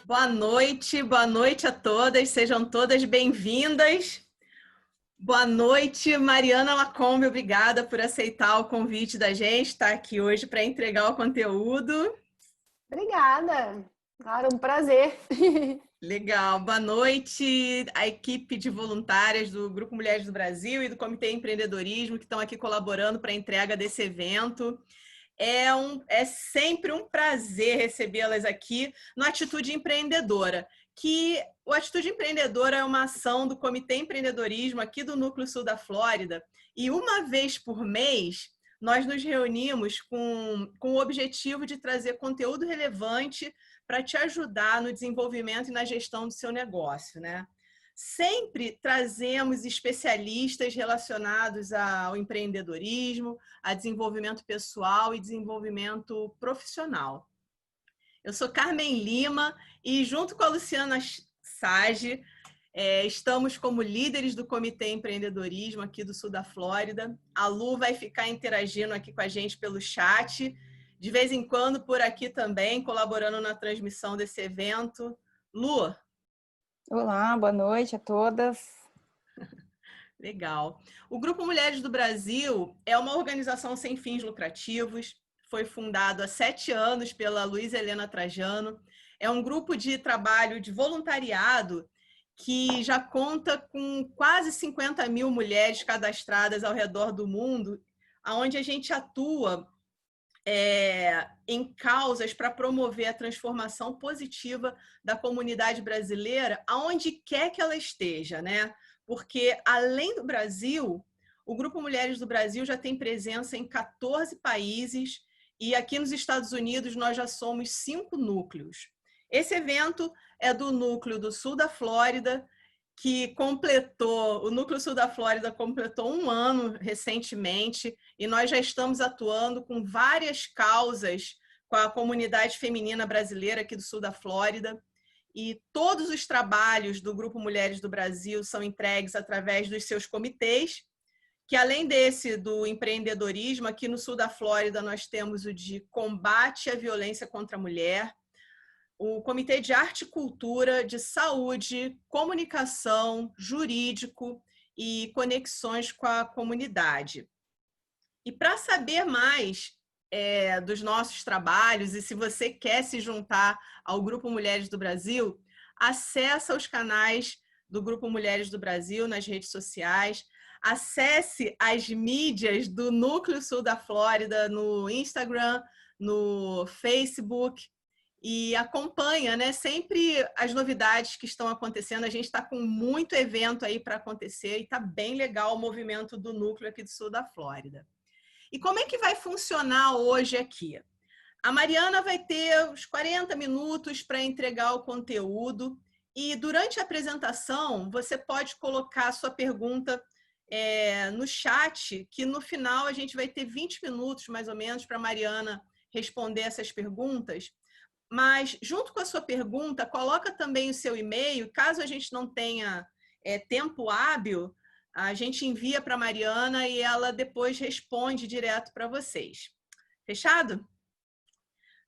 Boa noite a todas, sejam todas bem-vindas. Boa noite, Mariana Lacombe, obrigada por aceitar o convite da gente, estar aqui hoje para entregar o conteúdo. Obrigada, claro, um prazer. Legal, boa noite a equipe de voluntárias do Grupo Mulheres do Brasil e do Comitê Empreendedorismo que estão aqui colaborando para a entrega desse evento. É sempre um prazer recebê-las aqui no Atitude Empreendedora, que o Atitude Empreendedora é uma ação do Comitê Empreendedorismo aqui do Núcleo Sul da Flórida, e uma vez por mês nós nos reunimos com o objetivo de trazer conteúdo relevante para te ajudar no desenvolvimento e na gestão do seu negócio, né? Sempre trazemos especialistas relacionados ao empreendedorismo, a desenvolvimento pessoal e desenvolvimento profissional. Eu sou Carmen Lima e, junto com a Luciana Sage, estamos como líderes do Comitê Empreendedorismo aqui do Sul da Flórida. A Lu vai ficar interagindo aqui com a gente pelo chat, de vez em quando por aqui também, colaborando na transmissão desse evento. Lu? Olá, boa noite a todas. Legal. O Grupo Mulheres do Brasil é uma organização sem fins lucrativos, foi fundado há 7 anos pela Luísa Helena Trajano. É um grupo de trabalho de voluntariado que já conta com quase 50 mil mulheres cadastradas ao redor do mundo, onde a gente atua em causas para promover a transformação positiva da comunidade brasileira, aonde quer que ela esteja, né? Porque, além do Brasil, o Grupo Mulheres do Brasil já tem presença em 14 países e aqui nos Estados Unidos nós já somos 5 núcleos. Esse evento é do Núcleo do Sul da Flórida, que o Núcleo Sul da Flórida completou 1 ano recentemente e nós já estamos atuando com várias causas com a comunidade feminina brasileira aqui do Sul da Flórida. E todos os trabalhos do Grupo Mulheres do Brasil são entregues através dos seus comitês, que além desse do empreendedorismo, aqui no Sul da Flórida nós temos o de combate à violência contra a mulher, o Comitê de Arte e Cultura, de Saúde, Comunicação, Jurídico e Conexões com a Comunidade. E para saber mais dos nossos trabalhos e se você quer se juntar ao Grupo Mulheres do Brasil, acessa os canais do Grupo Mulheres do Brasil nas redes sociais, acesse as mídias do Núcleo Sul da Flórida no Instagram, no Facebook, e acompanha, né, sempre as novidades que estão acontecendo. A gente está com muito evento aí para acontecer e está bem legal o movimento do núcleo aqui do Sul da Flórida. E como é que vai funcionar hoje aqui? A Mariana vai ter uns 40 minutos para entregar o conteúdo e durante a apresentação você pode colocar a sua pergunta no chat, que no final a gente vai ter 20 minutos mais ou menos para a Mariana responder essas perguntas. Mas, junto com a sua pergunta, coloca também o seu e-mail. Caso a gente não tenha tempo hábil, a gente envia para a Mariana e ela depois responde direto para vocês. Fechado?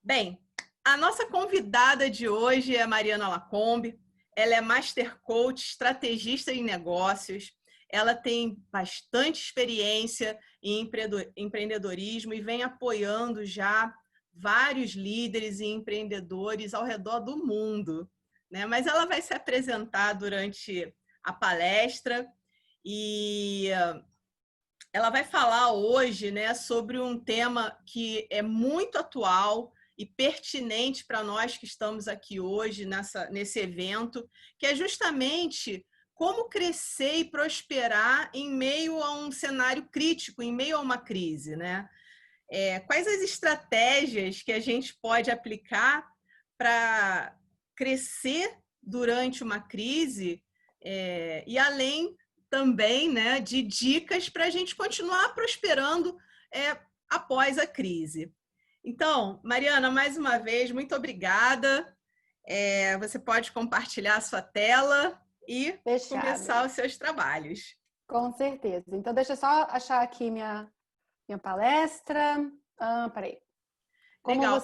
Bem, a nossa convidada de hoje é a Mariana Lacombe. Ela é Master Coach, estrategista em negócios. Ela tem bastante experiência em empreendedorismo e vem apoiando já vários líderes e empreendedores ao redor do mundo, né? Mas ela vai se apresentar durante a palestra e ela vai falar hoje, né, sobre um tema que é muito atual e pertinente para nós que estamos aqui hoje nesse evento, que é justamente como crescer e prosperar em meio a um cenário crítico, em meio a uma crise, né? Quais as estratégias que a gente pode aplicar para crescer durante uma crise e além também, né, de dicas para a gente continuar prosperando após a crise. Então, Mariana, mais uma vez, muito obrigada. Você pode compartilhar a sua tela e começar os seus trabalhos. Com certeza. Então, deixa eu só achar aqui minha palestra. Peraí. Legal.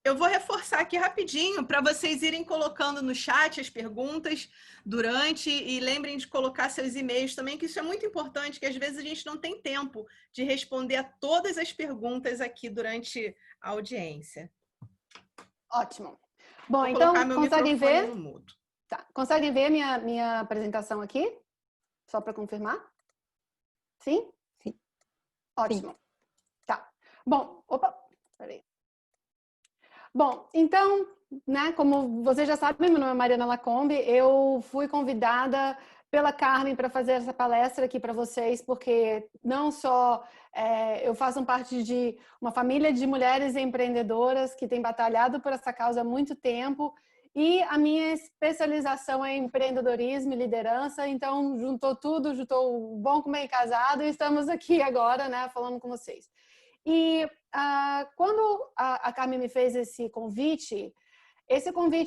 Eu vou reforçar aqui rapidinho para vocês irem colocando no chat as perguntas durante e lembrem de colocar seus e-mails também, que isso é muito importante, que às vezes a gente não tem tempo de responder a todas as perguntas aqui durante a audiência. Ótimo. Bom, Vou então, colocar meu conseguem microfone ver? no mudo. Tá. Conseguem ver minha apresentação aqui? Só para confirmar? Sim? Sim. Ótimo. Sim. Tá. Bom, opa, peraí. Bom, então, né, como você já sabe, meu nome é Mariana Lacombe, eu fui convidada pela Carmen para fazer essa palestra aqui para vocês, porque não só eu faço parte de uma família de mulheres empreendedoras que tem batalhado por essa causa há muito tempo, e a minha especialização é em empreendedorismo e liderança, então juntou tudo, juntou o bom com o bem casado, e estamos aqui agora, né, falando com vocês. E quando a Carmen me fez esse convite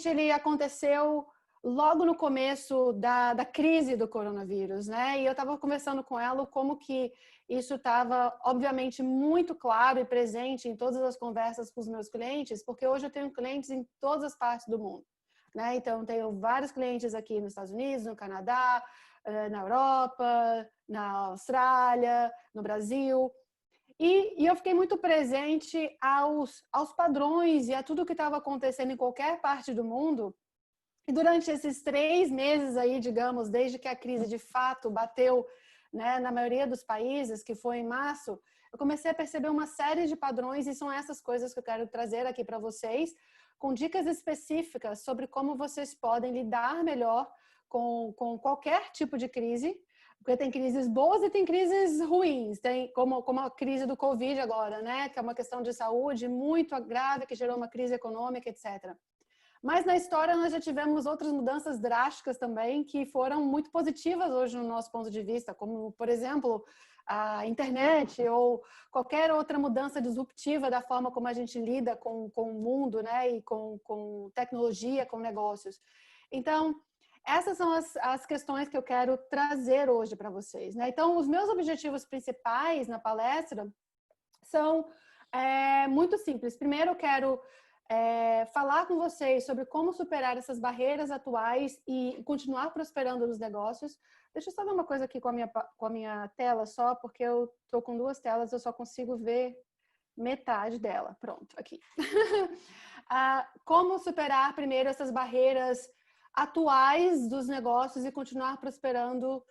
ele aconteceu logo no começo da crise do coronavírus, né? E eu estava conversando com ela como que isso estava, obviamente, muito claro e presente em todas as conversas com os meus clientes, porque hoje eu tenho clientes em todas as partes do mundo, né? Então, tenho vários clientes aqui nos Estados Unidos, no Canadá, na Europa, na Austrália, no Brasil. E eu fiquei muito presente aos padrões e a tudo que estava acontecendo em qualquer parte do mundo. E durante esses 3 meses aí, digamos, desde que a crise de fato bateu, né, na maioria dos países, que foi em março, eu comecei a perceber uma série de padrões e são essas coisas que eu quero trazer aqui para vocês, com dicas específicas sobre como vocês podem lidar melhor com qualquer tipo de crise. Porque tem crises boas e tem crises ruins, tem como a crise do Covid agora, né? Que é uma questão de saúde muito grave, que gerou uma crise econômica, etc. Mas na história nós já tivemos outras mudanças drásticas também que foram muito positivas hoje no nosso ponto de vista, como, por exemplo, a internet ou qualquer outra mudança disruptiva da forma como a gente lida com o mundo, né? E com tecnologia, com negócios. Então, essas são as questões que eu quero trazer hoje para vocês, né? Então, os meus objetivos principais na palestra são muito simples. Primeiro, eu quero falar com vocês sobre como superar essas barreiras atuais e continuar prosperando nos negócios. Deixa eu só ver uma coisa aqui com a minha tela só, porque eu estou com 2 telas, eu só consigo ver metade dela. Pronto, aqui. Como superar primeiro essas barreiras atuais dos negócios e continuar prosperando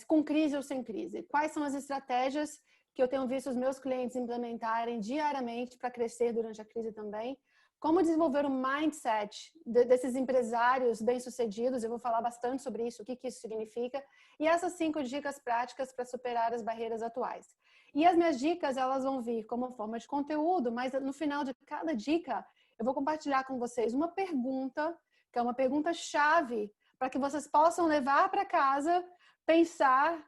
com crise ou sem crise? Quais são as estratégias que eu tenho visto os meus clientes implementarem diariamente para crescer durante a crise também? Como desenvolver o mindset desses empresários bem-sucedidos? Eu vou falar bastante sobre isso, o que isso significa. E essas 5 dicas práticas para superar as barreiras atuais. E as minhas dicas, elas vão vir como forma de conteúdo, mas no final de cada dica, eu vou compartilhar com vocês uma pergunta, que é uma pergunta-chave, para que vocês possam levar para casa, pensar,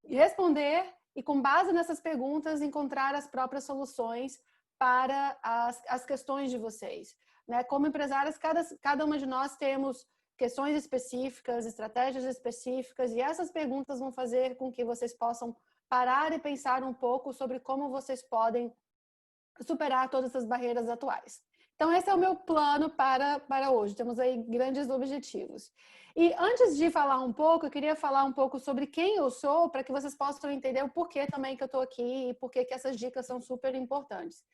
responder e, com base nessas perguntas, encontrar as próprias soluções para as questões de vocês, né? Como empresários, cada uma de nós temos questões específicas, estratégias específicas, e essas perguntas vão fazer com que vocês possam parar e pensar um pouco sobre como vocês podem superar todas essas barreiras atuais. Então, esse é o meu plano para hoje. Temos aí grandes objetivos. E antes de falar um pouco, eu queria falar um pouco sobre quem eu sou, para que vocês possam entender o porquê também que eu estou aqui e porquê que essas dicas são super importantes.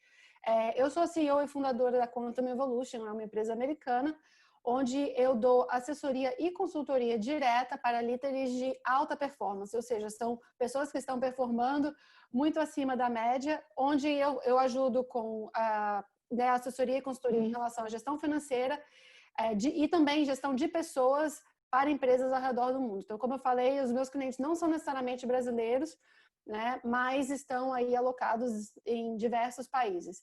Eu sou a CEO e fundadora da Quantum Evolution, é uma empresa americana, onde eu dou assessoria e consultoria direta para líderes de alta performance, ou seja, são pessoas que estão performando muito acima da média, onde eu ajudo com assessoria e consultoria em relação à gestão financeira e também gestão de pessoas para empresas ao redor do mundo. Então, como eu falei, os meus clientes não são necessariamente brasileiros, né, mas estão aí alocados em diversos países.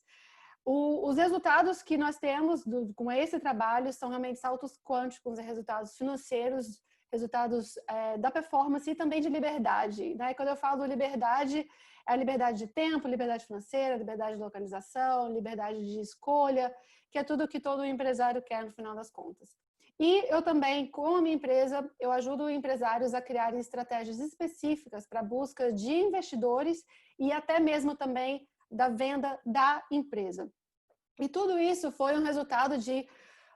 Os resultados que nós temos com esse trabalho são realmente saltos quânticos, resultados financeiros, resultados da performance e também de liberdade, né? Quando eu falo liberdade, é a liberdade de tempo, liberdade financeira, liberdade de localização, liberdade de escolha, que é tudo que todo empresário quer no final das contas. E eu também, com a minha empresa, eu ajudo empresários a criarem estratégias específicas para a busca de investidores e até mesmo também da venda da empresa. E tudo isso foi um resultado de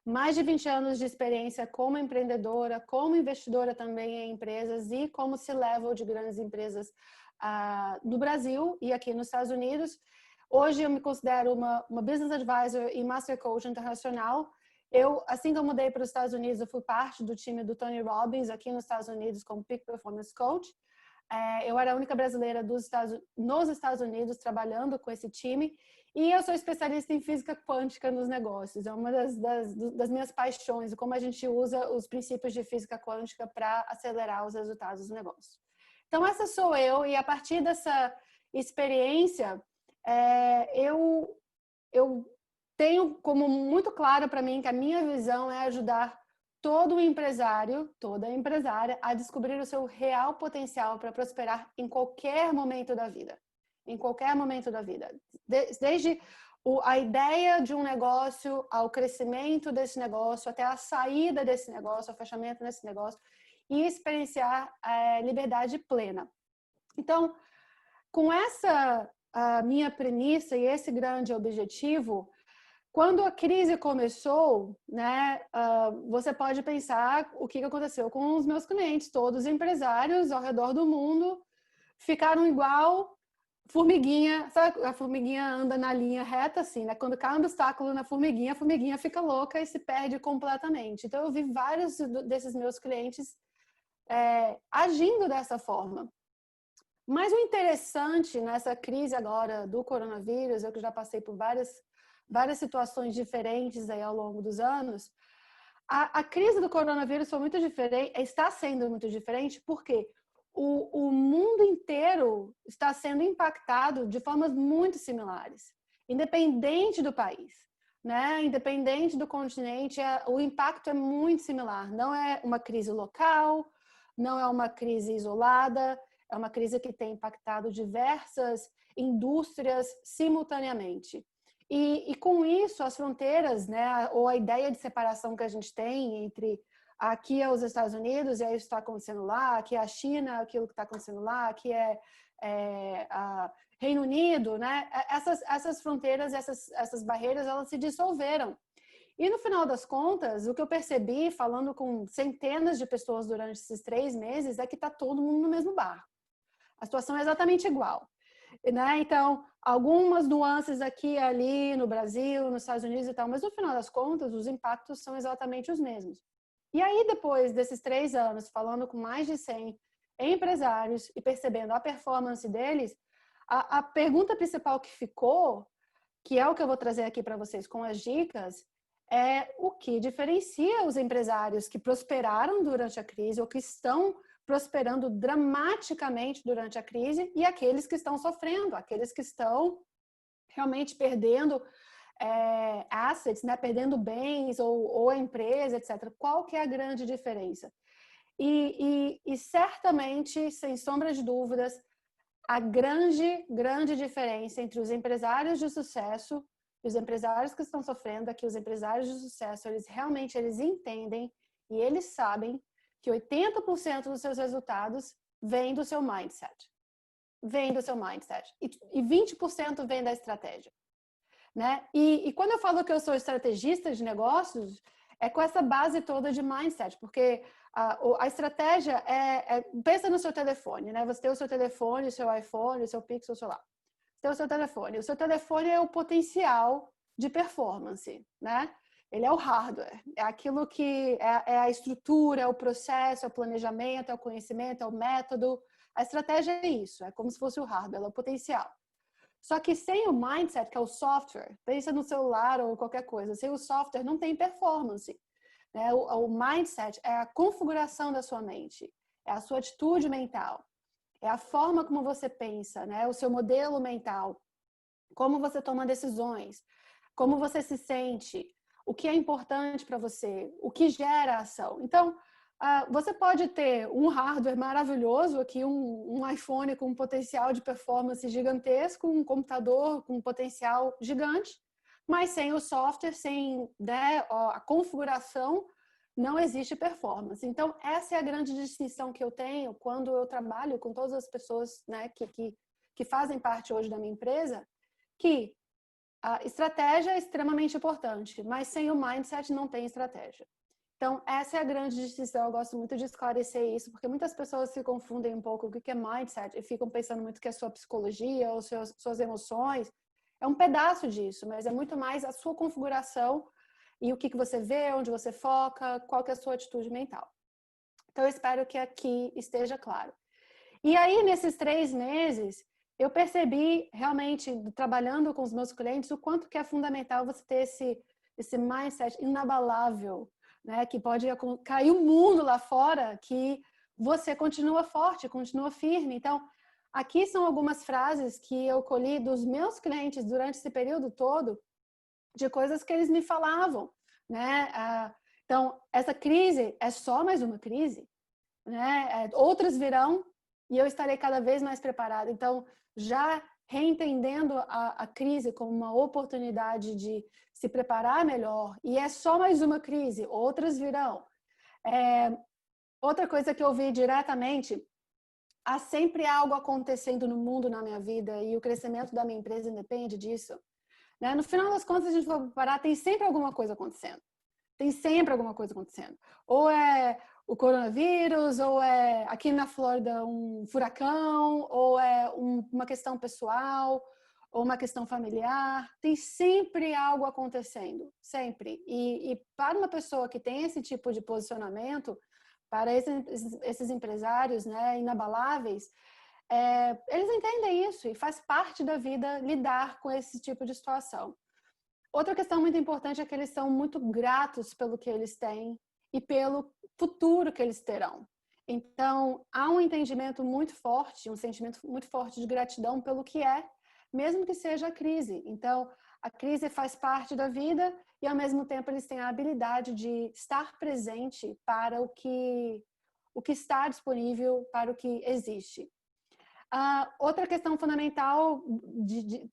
mais de 20 anos de experiência como empreendedora, como investidora também em empresas e como C-level de grandes empresas no Brasil e aqui nos Estados Unidos. Hoje eu me considero uma business advisor e master coach internacional. Assim que eu mudei para os Estados Unidos, eu fui parte do time do Tony Robbins aqui nos Estados Unidos como Peak Performance Coach. Eu era a única brasileira nos Estados Unidos trabalhando com esse time. E eu sou especialista em física quântica nos negócios. É uma das minhas paixões, como a gente usa os princípios de física quântica para acelerar os resultados dos negócios. Então, essa sou eu, e a partir dessa experiência, eu tenho como muito claro para mim que a minha visão é ajudar todo empresário, toda empresária, a descobrir o seu real potencial para prosperar em qualquer momento da vida. Em qualquer momento da vida. Desde a ideia de um negócio, ao crescimento desse negócio, até a saída desse negócio, ao fechamento desse negócio, e experienciar liberdade plena. Então, com essa minha premissa e esse grande objetivo, quando a crise começou, né, você pode pensar o que aconteceu com os meus clientes. Todos os empresários ao redor do mundo ficaram igual formiguinha. Sabe, a formiguinha anda na linha reta, assim, né? Quando cai um obstáculo na formiguinha, a formiguinha fica louca e se perde completamente. Então, eu vi vários desses meus clientes agindo dessa forma. Mas o interessante nessa crise agora do coronavírus, eu que já passei por várias situações diferentes aí ao longo dos anos, a crise do coronavírus foi muito diferente, está sendo muito diferente, porque o mundo inteiro está sendo impactado de formas muito similares, independente do país, né? Independente do continente, o impacto é muito similar. Não é uma crise local, não é uma crise isolada, é uma crise que tem impactado diversas indústrias simultaneamente. E com isso, as fronteiras, né, ou a ideia de separação que a gente tem entre aqui é os Estados Unidos, e aí isso está acontecendo lá, aqui é a China, aquilo que está acontecendo lá, aqui é Reino Unido, né? Essas fronteiras, essas barreiras, elas se dissolveram. E no final das contas, o que eu percebi, falando com centenas de pessoas durante esses 3 meses, é que está todo mundo no mesmo barco. A situação é exatamente igual. Né? Então, algumas nuances aqui e ali no Brasil, nos Estados Unidos e tal, mas no final das contas, os impactos são exatamente os mesmos. E aí, depois desses 3 anos, falando com mais de 100 empresários e percebendo a performance deles, a pergunta principal que ficou, que é o que eu vou trazer aqui para vocês com as dicas, é o que diferencia os empresários que prosperaram durante a crise ou que estão prosperando dramaticamente durante a crise e aqueles que estão sofrendo, aqueles que estão realmente perdendo assets, né, perdendo bens ou a empresa, etc. Qual que é a grande diferença? E certamente, sem sombra de dúvidas, a grande diferença entre os empresários de sucesso e os empresários que estão sofrendo é que os empresários de sucesso, eles entendem e eles sabem que 80% dos seus resultados vem do seu mindset. Vem do seu mindset. E 20% vem da estratégia. Né? E quando eu falo que eu sou estrategista de negócios, é com essa base toda de mindset, porque a estratégia pensa no seu telefone, né? Você tem o seu telefone, o seu iPhone, o seu Pixel, sei lá. Você tem o seu telefone. O seu telefone é o potencial de performance, né? Ele é o hardware, é aquilo que é a estrutura, é o processo, é o planejamento, é o conhecimento, é o método. A estratégia é isso, é como se fosse o hardware, é o potencial. Só que sem o mindset, que é o software, pensa no celular ou qualquer coisa, sem o software não tem performance. Né? O mindset é a configuração da sua mente, é a sua atitude mental, é a forma como você pensa, né? O seu modelo mental, como você toma decisões, como você se sente, o que é importante para você, o que gera ação. Então, você pode ter um hardware maravilhoso aqui, um iPhone com um potencial de performance gigantesco, um computador com um potencial gigante, mas sem o software, sem, né, a configuração, não existe performance. Então, essa é a grande distinção que eu tenho quando eu trabalho com todas as pessoas, né, que fazem parte hoje da minha empresa, que A estratégia é extremamente importante, mas sem o mindset não tem estratégia. Então, essa é a grande distinção. Eu gosto muito de esclarecer isso, porque muitas pessoas se confundem um pouco o que é mindset e ficam pensando muito que é sua psicologia ou suas emoções. É um pedaço disso, mas é muito mais a sua configuração e o que você vê, onde você foca, qual que é a sua atitude mental. Então, eu espero que aqui esteja claro. E aí, nesses 3 meses, eu percebi realmente, trabalhando com os meus clientes, o quanto que é fundamental você ter esse mindset inabalável, né? Que pode cair o mundo lá fora, que você continua forte, continua firme. Então, aqui são algumas frases que eu colhi dos meus clientes durante esse período todo, de coisas que eles me falavam, né? Então, essa crise é só mais uma crise, né? Outras virão e eu estarei cada vez mais preparada. Então, já reentendendo a crise como uma oportunidade de se preparar melhor, e é só mais uma crise, outras virão. Outra coisa que eu vi diretamente, há sempre algo acontecendo no mundo, na minha vida, e o crescimento da minha empresa independe disso. Né? No final das contas, a gente vai parar, tem sempre alguma coisa acontecendo. Tem sempre alguma coisa acontecendo. Ou é o coronavírus, ou é aqui na Flórida um furacão, ou é uma questão pessoal, ou uma questão familiar. Tem sempre algo acontecendo, sempre. E para uma pessoa que tem esse tipo de posicionamento, para esses empresários, né, inabaláveis, eles entendem isso e faz parte da vida lidar com esse tipo de situação. Outra questão muito importante é que eles são muito gratos pelo que eles têm e pelo futuro que eles terão. Então, há um entendimento muito forte, um sentimento muito forte de gratidão pelo que é, mesmo que seja a crise. Então, a crise faz parte da vida e, ao mesmo tempo, eles têm a habilidade de estar presente para o que está disponível, para o que existe. Outra questão fundamental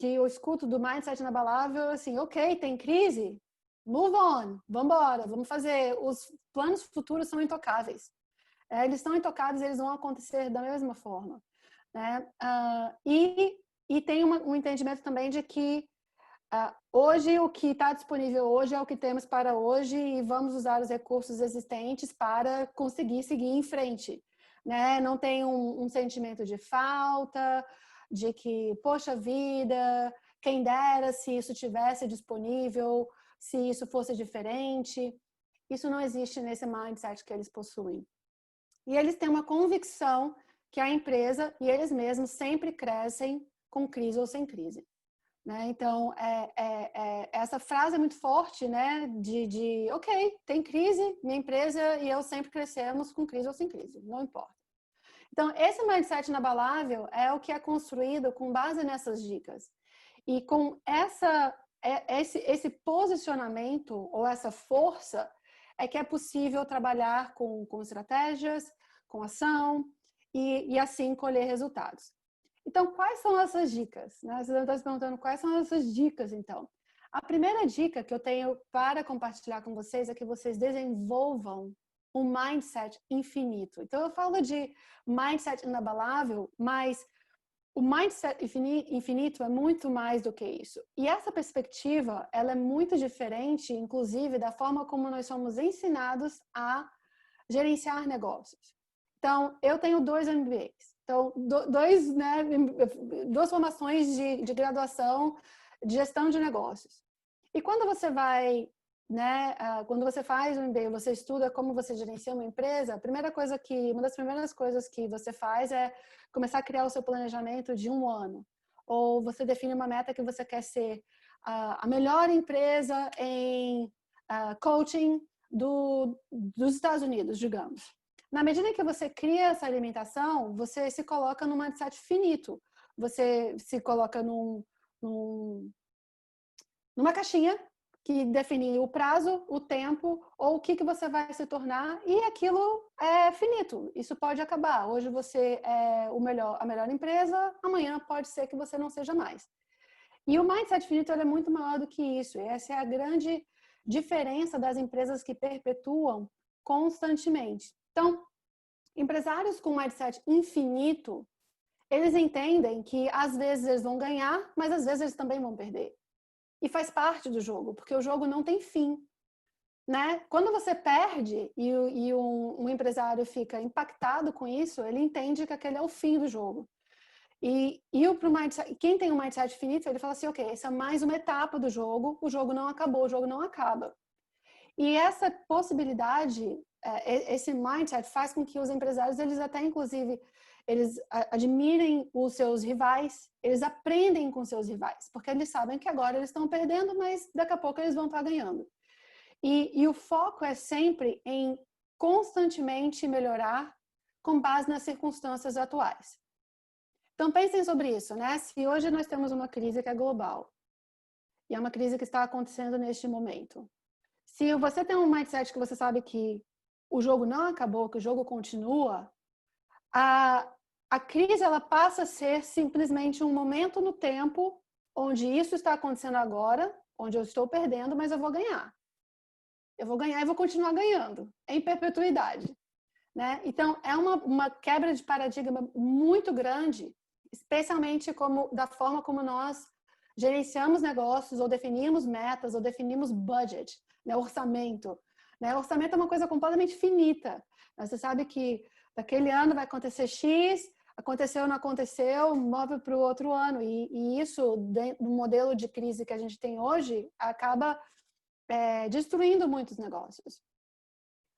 que eu escuto do mindset inabalável, assim, ok, tem crise, move on, vamos embora, vamos fazer. Os planos futuros são intocáveis. Eles estão intocados, eles vão acontecer da mesma forma. Né? E tem um entendimento também de que hoje o que está disponível hoje é o que temos para hoje e vamos usar os recursos existentes para conseguir seguir em frente. Né? Não tem um sentimento de falta, de que, poxa vida, quem dera se isso tivesse disponível, se isso fosse diferente. Isso não existe nesse mindset que eles possuem. E eles têm uma convicção que a empresa e eles mesmos sempre crescem com crise ou sem crise. Né? Então, essa frase é muito forte, né? De ok, tem crise, minha empresa e eu sempre crescemos com crise ou sem crise, não importa. Então, esse mindset inabalável é o que é construído com base nessas dicas. E com esse posicionamento ou essa força é que é possível trabalhar com estratégias, com ação e assim colher resultados. Então, quais são essas dicas? Né? Você está se perguntando quais são essas dicas, então. A primeira dica que eu tenho para compartilhar com vocês é que vocês desenvolvam um mindset infinito. Então, eu falo de mindset inabalável, mas o mindset infinito é muito mais do que isso. E essa perspectiva, ela é muito diferente, inclusive, da forma como nós somos ensinados a gerenciar negócios. Então, eu tenho 2 MBAs. Então, duas formações de graduação de gestão de negócios. E quando você vai, né, quando você faz um MBA, você estuda como você gerencia uma empresa, uma das primeiras coisas que você faz é começar a criar o seu planejamento de 1 ano. Ou você define uma meta que você quer ser a melhor empresa em coaching dos Estados Unidos, digamos. Na medida em que você cria essa alimentação, você se coloca num mindset finito. Você se coloca numa caixinha que define o prazo, o tempo ou o que você vai se tornar e aquilo é finito. Isso pode acabar. Hoje você é a melhor empresa, amanhã pode ser que você não seja mais. E o mindset finito é muito maior do que isso. E essa é a grande diferença das empresas que perpetuam constantemente. Então, empresários com mindset infinito, eles entendem que às vezes eles vão ganhar, mas às vezes eles também vão perder. e faz parte do jogo, porque o jogo não tem fim, né? Quando você perde e um empresário fica impactado com isso, ele entende que aquele é o fim do jogo. E pro mindset, quem tem um mindset finito, ele fala assim, ok, essa é mais uma etapa do jogo, o jogo não acabou, o jogo não acaba. E essa possibilidade, esse mindset faz com que os empresários, eles até inclusive, eles admirem os seus rivais, eles aprendem com seus rivais, porque eles sabem que agora eles estão perdendo, mas daqui a pouco eles vão estar ganhando. E o foco é sempre em constantemente melhorar com base nas circunstâncias atuais. Então pensem sobre isso, né? Se hoje nós temos uma crise que é global, e é uma crise que está acontecendo neste momento, se você tem um mindset que você sabe que o jogo não acabou, que o jogo continua, a crise ela passa a ser simplesmente um momento no tempo onde isso está acontecendo agora, onde eu estou perdendo, mas eu vou ganhar. Eu vou ganhar e vou continuar ganhando, em perpetuidade. Né? Então, é uma quebra de paradigma muito grande, especialmente da forma como nós gerenciamos negócios, ou definimos metas, ou definimos budget, né? Orçamento. Né? Orçamento é uma coisa completamente finita. Você sabe que daquele ano vai acontecer X, aconteceu, não aconteceu, move para o outro ano. E isso, no modelo de crise que a gente tem hoje, acaba destruindo muitos negócios.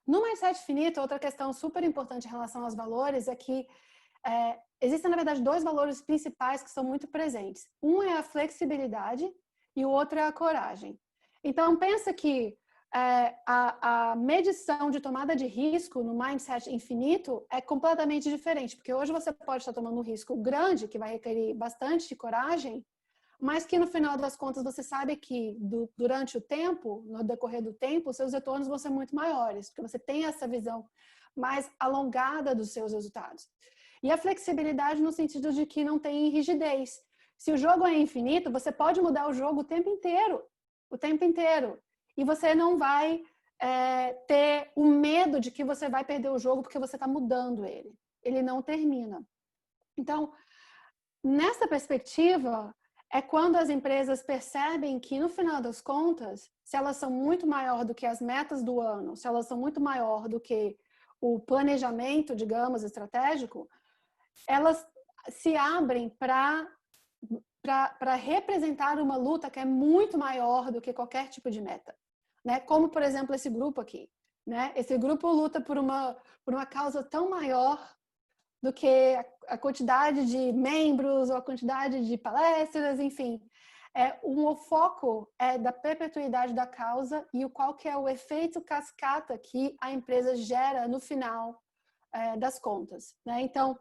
No mindset finito, outra questão super importante em relação aos valores é que existem, na verdade, dois valores principais que são muito presentes. Um é a flexibilidade e o outro é a coragem. Então, pensa que a medição de tomada de risco no mindset infinito é completamente diferente, porque hoje você pode estar tomando um risco grande, que vai requerer bastante coragem, mas que no final das contas você sabe que durante o tempo, no decorrer do tempo, os seus retornos vão ser muito maiores, porque você tem essa visão mais alongada dos seus resultados. E a flexibilidade no sentido de que não tem rigidez. Se o jogo é infinito, você pode mudar o jogo o tempo inteiro. E você não vai ter o medo de que você vai perder o jogo porque você está mudando ele. Ele não termina. Então, nessa perspectiva, é quando as empresas percebem que, no final das contas, se elas são muito maior do que as metas do ano, se elas são muito maior do que o planejamento, digamos, estratégico, elas se abrem para representar uma luta que é muito maior do que qualquer tipo de meta. Né? Como, por exemplo, esse grupo aqui. Né? Esse grupo luta por uma causa tão maior do que a quantidade de membros ou a quantidade de palestras, enfim. O foco é da perpetuidade da causa e qual que é o efeito cascata que a empresa gera no final das contas. Né? Então,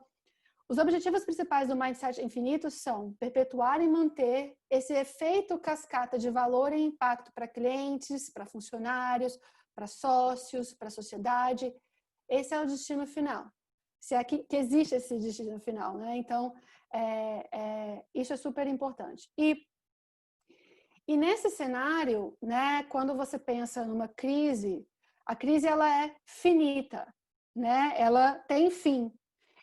os objetivos principais do Mindset Infinito são perpetuar e manter esse efeito cascata de valor e impacto para clientes, para funcionários, para sócios, para a sociedade. Esse é o destino final. Se é que existe esse destino final, né? Então, isso é super importante. E nesse cenário, né, quando você pensa numa crise, a crise ela é finita, né? Ela tem fim.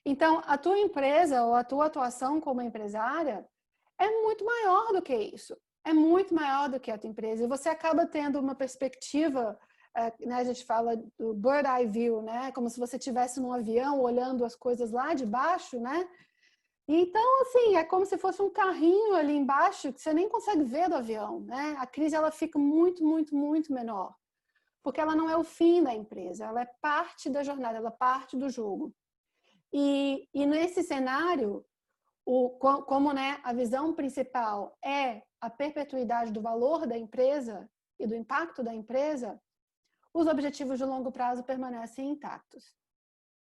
Então, a tua empresa ou a tua atuação como empresária é muito maior do que isso. É muito maior do que a tua empresa. E você acaba tendo uma perspectiva, né, a gente fala do bird eye view, né? Como se você estivesse num avião olhando as coisas lá de baixo, né? Então, assim, é como se fosse um carrinho ali embaixo que você nem consegue ver do avião, né? A crise, ela fica muito, muito, muito menor. Porque ela não é o fim da empresa, ela é parte da jornada, ela é parte do jogo. E nesse cenário, como né, a visão principal é a perpetuidade do valor da empresa e do impacto da empresa, os objetivos de longo prazo permanecem intactos.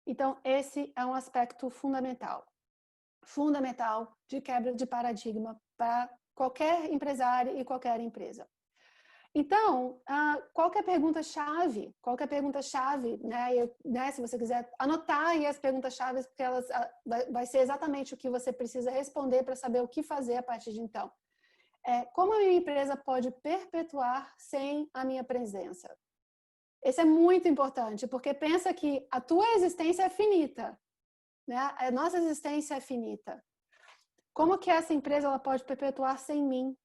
Então, esse é um aspecto fundamental de quebra de paradigma para qualquer empresário e qualquer empresa. Então, qual que é a pergunta-chave? Né, se você quiser anotar aí as perguntas-chave, porque vai ser exatamente o que você precisa responder para saber o que fazer a partir de então. Como a minha empresa pode perpetuar sem a minha presença? Esse é muito importante, porque pensa que a tua existência é finita, né? A nossa existência é finita. Como que essa empresa ela pode perpetuar sem mim?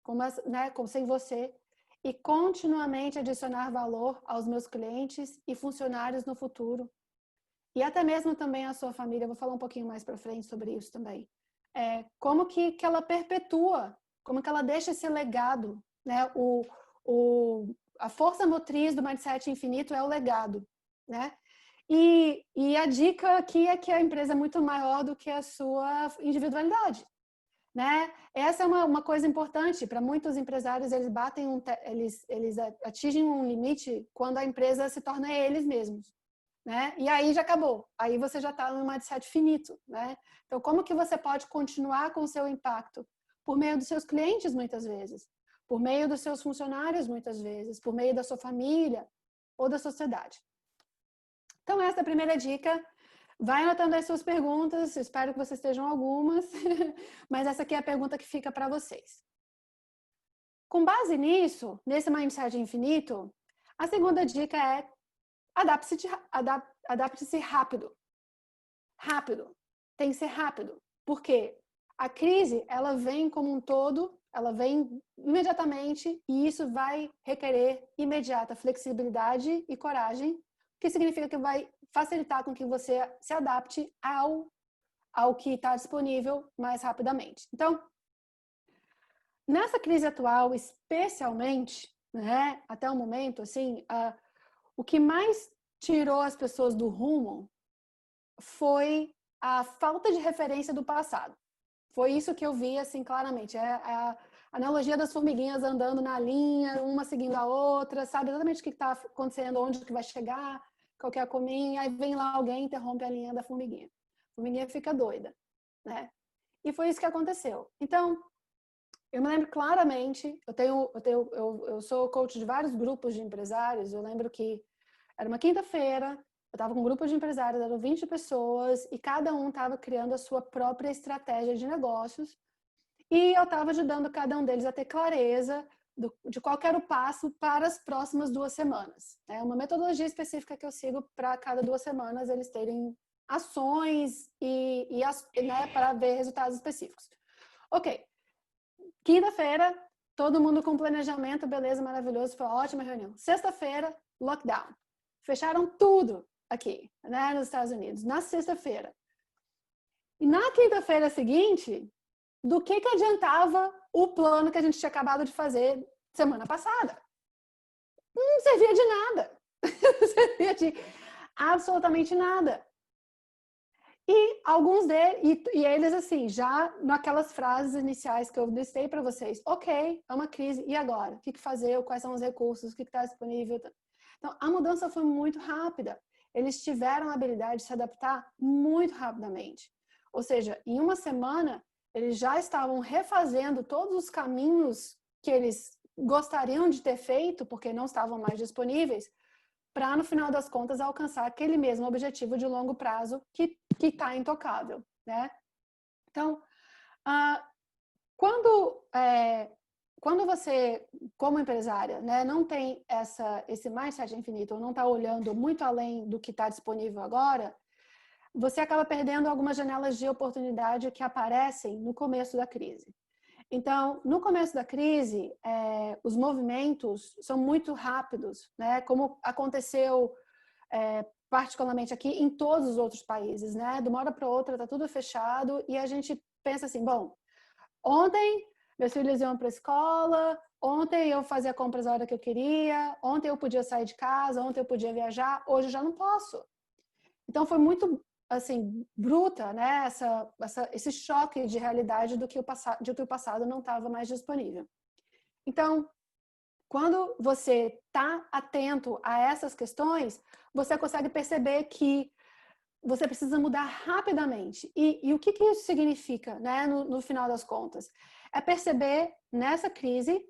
como sem você, e continuamente adicionar valor aos meus clientes e funcionários no futuro. E até mesmo também a sua família, eu vou falar um pouquinho mais para frente sobre isso também. Como que ela perpetua, como que ela deixa esse legado, né? A força motriz do Mindset Infinito é o legado, né? E a dica aqui é que a empresa é muito maior do que a sua individualidade, né? Essa é uma coisa importante para muitos empresários. Eles atingem um limite quando a empresa se torna eles mesmos, né? E aí já acabou. Aí você já está no mindset finito, né? Então, como que você pode continuar com o seu impacto? Por meio dos seus clientes, muitas vezes. Por meio dos seus funcionários, muitas vezes. Por meio da sua família ou da sociedade. Então, essa é a primeira dica. Vai anotando as suas perguntas. Espero que vocês estejam algumas. Mas essa aqui é a pergunta que fica para vocês. Com base nisso, nesse mindset infinito, a segunda dica é adapte-se rápido. Rápido. Tem que ser rápido. Por quê? A crise, ela vem como um todo, ela vem imediatamente e isso vai requerer imediata flexibilidade e coragem, que significa que vai facilitar com que você se adapte ao que está disponível mais rapidamente. Então, nessa crise atual, especialmente, né, até o momento, assim, o que mais tirou as pessoas do rumo foi a falta de referência do passado. Foi isso que eu vi, assim, claramente. É a analogia das formiguinhas andando na linha, uma seguindo a outra, sabe exatamente o que está acontecendo, onde que vai chegar, qualquer cominha, aí vem lá alguém e interrompe a linha da formiguinha. A formiguinha fica doida, né? E foi isso que aconteceu. Então, eu me lembro claramente, eu sou coach de vários grupos de empresários, eu lembro que era uma quinta-feira, eu estava com um grupo de empresários, eram 20 pessoas, e cada um estava criando a sua própria estratégia de negócios, e eu estava ajudando cada um deles a ter clareza de qual era o passo para as próximas 2 semanas. É uma metodologia específica que eu sigo para cada 2 semanas eles terem ações né, para ver resultados específicos. Ok. Quinta-feira, todo mundo com planejamento, beleza, maravilhoso, foi uma ótima reunião. Sexta-feira, lockdown. Fecharam tudo aqui, né, nos Estados Unidos, na sexta-feira. E na quinta-feira seguinte, do que adiantava o plano que a gente tinha acabado de fazer semana passada? Não servia de nada. Não servia de absolutamente nada. E alguns deles, e eles assim, já naquelas frases iniciais que eu listei para vocês, ok, é uma crise, e agora? O que fazer? Quais são os recursos? O que está disponível? Então, a mudança foi muito rápida. Eles tiveram a habilidade de se adaptar muito rapidamente. Ou seja, em uma semana, eles já estavam refazendo todos os caminhos que eles gostariam de ter feito, porque não estavam mais disponíveis, para, no final das contas, alcançar aquele mesmo objetivo de longo prazo que está intocável, né? Então, quando você, como empresária, né, não tem esse mindset infinito, ou não está olhando muito além do que está disponível agora, você acaba perdendo algumas janelas de oportunidade que aparecem no começo da crise. Então, no começo da crise, os movimentos são muito rápidos, né? Como aconteceu particularmente aqui em todos os outros países, né? De uma hora para outra está tudo fechado e a gente pensa assim, bom, ontem meus filhos iam para a escola, ontem eu fazia compras a hora que eu queria, ontem eu podia sair de casa, ontem eu podia viajar, hoje eu já não posso. Então, foi muito assim, bruta, né? Esse choque de realidade de que o passado não estava mais disponível. Então, quando você está atento a essas questões, você consegue perceber que você precisa mudar rapidamente. E o que isso significa, né? No final das contas? É perceber nessa crise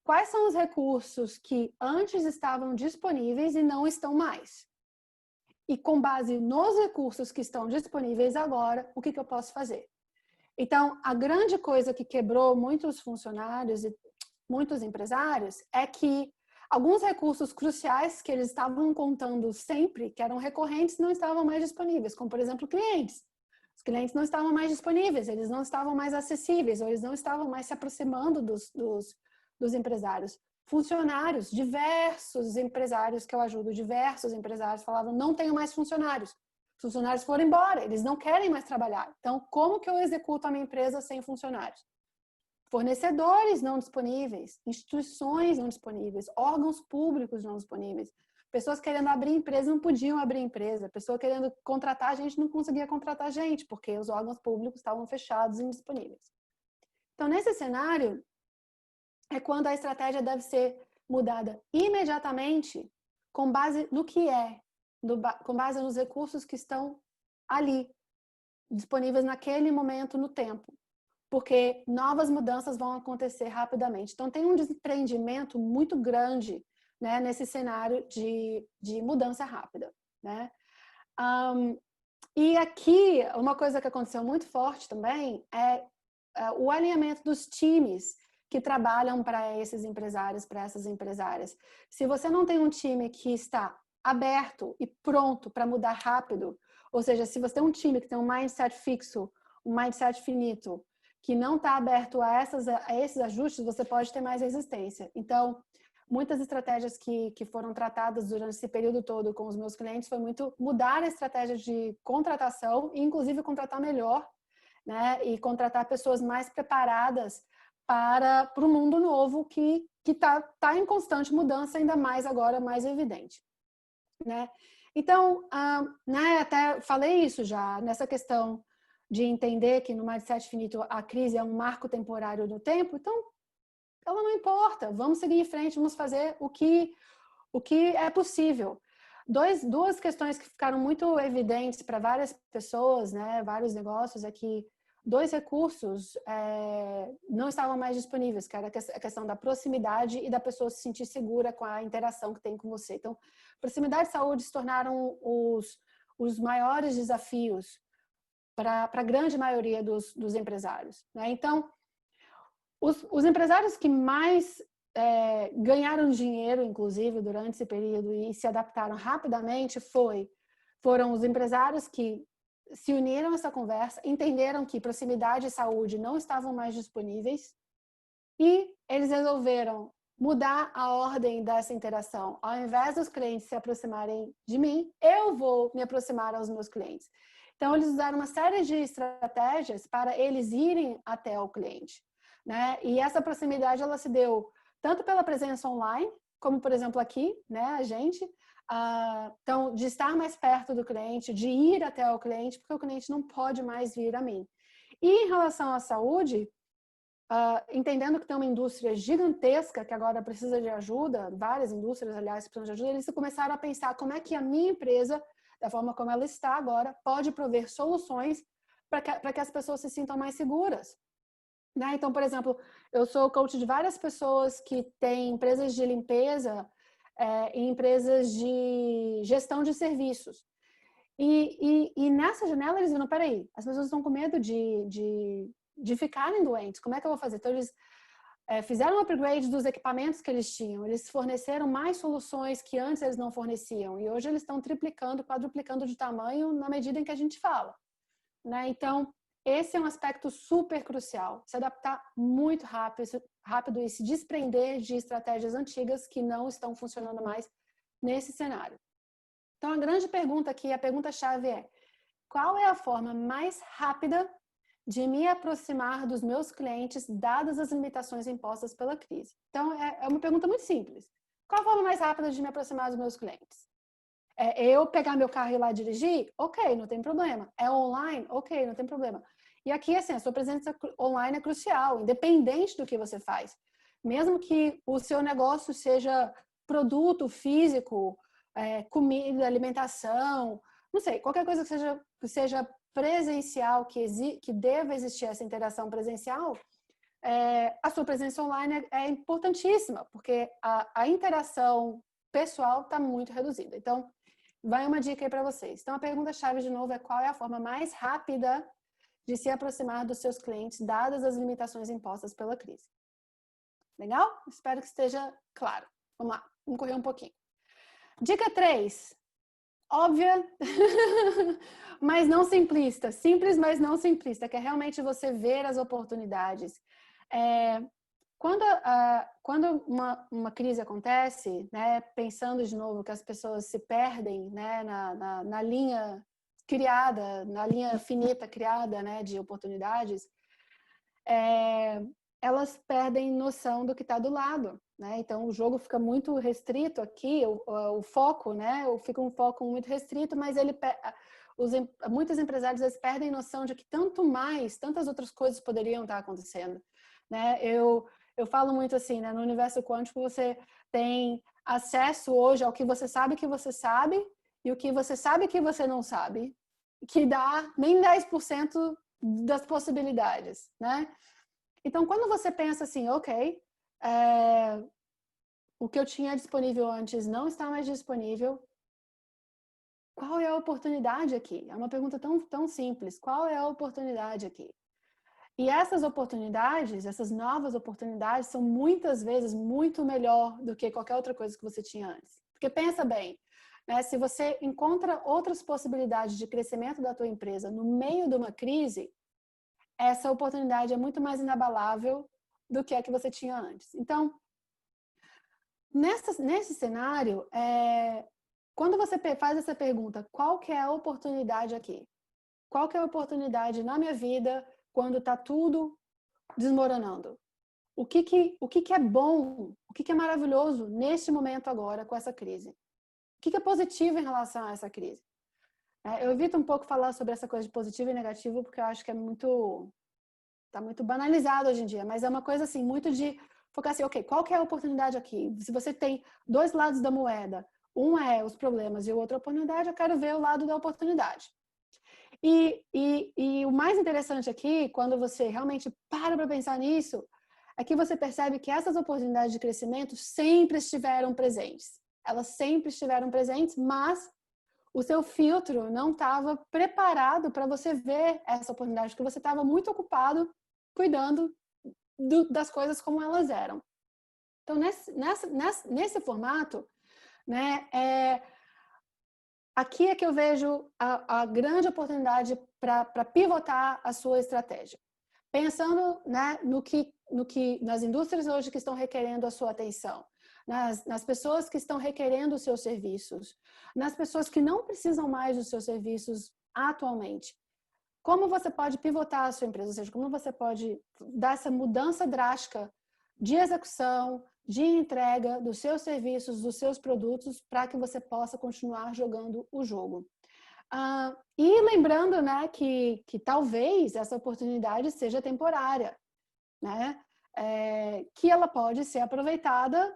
quais são os recursos que antes estavam disponíveis e não estão mais. E com base nos recursos que estão disponíveis agora, o que eu posso fazer? Então, a grande coisa que quebrou muitos funcionários e muitos empresários é que alguns recursos cruciais que eles estavam contando sempre, que eram recorrentes, não estavam mais disponíveis, como, por exemplo, clientes. Os clientes não estavam mais disponíveis, eles não estavam mais acessíveis, ou eles não estavam mais se aproximando dos empresários. Funcionários, diversos empresários que eu ajudo, diversos empresários falavam, não tenho mais funcionários. Os funcionários foram embora, eles não querem mais trabalhar. Então, como que eu executo a minha empresa sem funcionários? Fornecedores não disponíveis, instituições não disponíveis, órgãos públicos não disponíveis. Pessoas querendo abrir empresa não podiam abrir empresa. Pessoa querendo contratar a gente não conseguia contratar gente, porque os órgãos públicos estavam fechados e indisponíveis. Então, nesse cenário, é quando a estratégia deve ser mudada imediatamente com base no que é, com base nos recursos que estão ali, disponíveis naquele momento no tempo. Porque novas mudanças vão acontecer rapidamente. Então, tem um desprendimento muito grande, né, nesse cenário de mudança rápida, né? E aqui, uma coisa que aconteceu muito forte também é o alinhamento dos times que trabalham para esses empresários, para essas empresárias. Se você não tem um time que está aberto e pronto para mudar rápido, ou seja, se você tem um time que tem um mindset fixo, um mindset finito, que não está aberto a esses ajustes, você pode ter mais resistência. Então, muitas estratégias que foram tratadas durante esse período todo com os meus clientes foi muito mudar a estratégia de contratação e, inclusive, contratar melhor, né? E contratar pessoas mais preparadas para o mundo novo que tá em constante mudança, ainda mais agora, mais evidente, né? Então, né, até falei isso já, nessa questão de entender que no mindset finito a crise é um marco temporário do tempo, então ela não importa, vamos seguir em frente, vamos fazer o que é possível. Duas questões que ficaram muito evidentes para várias pessoas, né, vários negócios, é que dois recursos não estavam mais disponíveis, que era a questão da proximidade e da pessoa se sentir segura com a interação que tem com você. Então, proximidade e saúde se tornaram os maiores desafios para a grande maioria dos empresários, né? Então, os empresários que mais ganharam dinheiro, inclusive, durante esse período e se adaptaram rapidamente foram os empresários que se uniram a essa conversa, entenderam que proximidade e saúde não estavam mais disponíveis e eles resolveram mudar a ordem dessa interação. Ao invés dos clientes se aproximarem de mim, eu vou me aproximar aos meus clientes. Então, eles usaram uma série de estratégias para eles irem até o cliente, né? E essa proximidade, ela se deu tanto pela presença online, como, por exemplo, aqui, né, a gente. Então, de estar mais perto do cliente, de ir até o cliente, porque o cliente não pode mais vir a mim. E em relação à saúde, entendendo que tem uma indústria gigantesca que agora precisa de ajuda, várias indústrias, aliás, precisam de ajuda, eles começaram a pensar como é que a minha empresa, da forma como ela está agora, pode prover soluções para que as pessoas se sintam mais seguras. Né? Então, por exemplo, eu sou coach de várias pessoas que têm empresas de limpeza e empresas de gestão de serviços. E nessa janela eles viram, peraí, as pessoas estão com medo de ficarem doentes, como é que eu vou fazer? Então, eles fizeram um upgrade dos equipamentos que eles tinham, eles forneceram mais soluções que antes eles não forneciam, e hoje eles estão triplicando, quadruplicando de tamanho na medida em que a gente fala. Né? Então, esse é um aspecto super crucial, se adaptar muito rápido e se desprender de estratégias antigas que não estão funcionando mais nesse cenário. Então, a grande pergunta aqui, a pergunta-chave é: qual é a forma mais rápida de me aproximar dos meus clientes, dadas as limitações impostas pela crise? Então, é uma pergunta muito simples. Qual a forma mais rápida de me aproximar dos meus clientes? Eu pegar meu carro e ir lá dirigir? Ok, não tem problema. É online? Ok, não tem problema. E aqui, assim, a sua presença online é crucial, independente do que você faz. Mesmo que o seu negócio seja produto físico, comida, alimentação, não sei, qualquer coisa que seja presencial, que deva existir essa interação presencial, a sua presença online é importantíssima, porque a interação pessoal está muito reduzida. Então, vai uma dica aí para vocês. Então, a pergunta-chave, de novo, é: qual é a forma mais rápida de se aproximar dos seus clientes, dadas as limitações impostas pela crise? Legal? Espero que esteja claro. Vamos lá, vamos correr um pouquinho. Dica 3. óbvia, mas não simplista. Simples, mas não simplista, que é realmente você ver as oportunidades. Quando uma crise acontece, né, pensando de novo que as pessoas se perdem, né, na linha criada, na linha finita criada, né, de oportunidades, elas perdem noção do que está do lado, né? Então o jogo fica muito restrito aqui, o foco, né? Fica um foco muito restrito, mas muitos empresários eles perdem noção de que tantas outras coisas poderiam estar acontecendo, né? Eu falo muito assim, né? No universo quântico você tem acesso hoje ao que você sabe e o que você sabe que você não sabe, que dá nem 10% das possibilidades, né? Então, quando você pensa assim, ok, o que eu tinha disponível antes não está mais disponível, qual é a oportunidade aqui? É uma pergunta tão simples. Qual é a oportunidade aqui? E essas oportunidades, essas novas oportunidades, são muitas vezes muito melhor do que qualquer outra coisa que você tinha antes. Porque pensa bem, né? Se você encontra outras possibilidades de crescimento da tua empresa no meio de uma crise, essa oportunidade é muito mais inabalável do que a que você tinha antes. Então, nesse cenário, quando você faz essa pergunta, qual que é a oportunidade aqui? Qual que é a oportunidade na minha vida quando está tudo desmoronando? O que é bom, o que é maravilhoso neste momento agora com essa crise? O que é positivo em relação a essa crise? Eu evito um pouco falar sobre essa coisa de positivo e negativo, porque eu acho que tá muito banalizado hoje em dia, mas é uma coisa assim, muito de focar assim, ok, qual que é a oportunidade aqui? Se você tem dois lados da moeda, um é os problemas e o outro a oportunidade, eu quero ver o lado da oportunidade. E o mais interessante aqui, quando você realmente para pensar nisso, é que você percebe que essas oportunidades de crescimento sempre estiveram presentes. Elas sempre estiveram presentes, mas o seu filtro não estava preparado para você ver essa oportunidade, porque você estava muito ocupado cuidando das coisas como elas eram. Então, nesse formato, né, aqui é que eu vejo a grande oportunidade para pivotar a sua estratégia. Pensando, né, nas indústrias hoje que estão requerendo a sua atenção, nas pessoas que estão requerendo os seus serviços, nas pessoas que não precisam mais dos seus serviços atualmente. Como você pode pivotar a sua empresa? Ou seja, como você pode dar essa mudança drástica de execução, de entrega dos seus serviços, dos seus produtos, para que você possa continuar jogando o jogo. E lembrando, né, que talvez essa oportunidade seja temporária, né? Que ela pode ser aproveitada,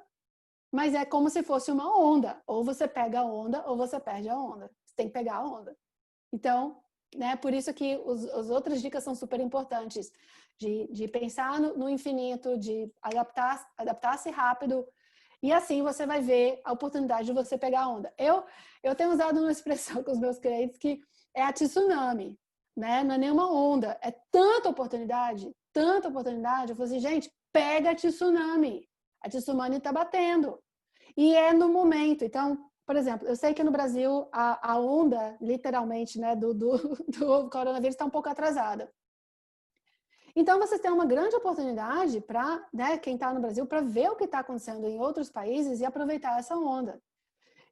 mas é como se fosse uma onda. Ou você pega a onda, ou você perde a onda. Você tem que pegar a onda. Então, né, por isso que as outras dicas são super importantes. De pensar no infinito, de adaptar-se rápido. E assim você vai ver a oportunidade de você pegar a onda. Eu tenho usado uma expressão com os meus clientes que é a tsunami, né? Não é nenhuma onda, é tanta oportunidade. Eu falo assim, gente, pega a tsunami. A tsunami está batendo. E é no momento. Então, por exemplo, eu sei que no Brasil a onda, literalmente, né, do coronavírus está um pouco atrasada. Então, vocês têm uma grande oportunidade para, né, quem está no Brasil, para ver o que está acontecendo em outros países e aproveitar essa onda.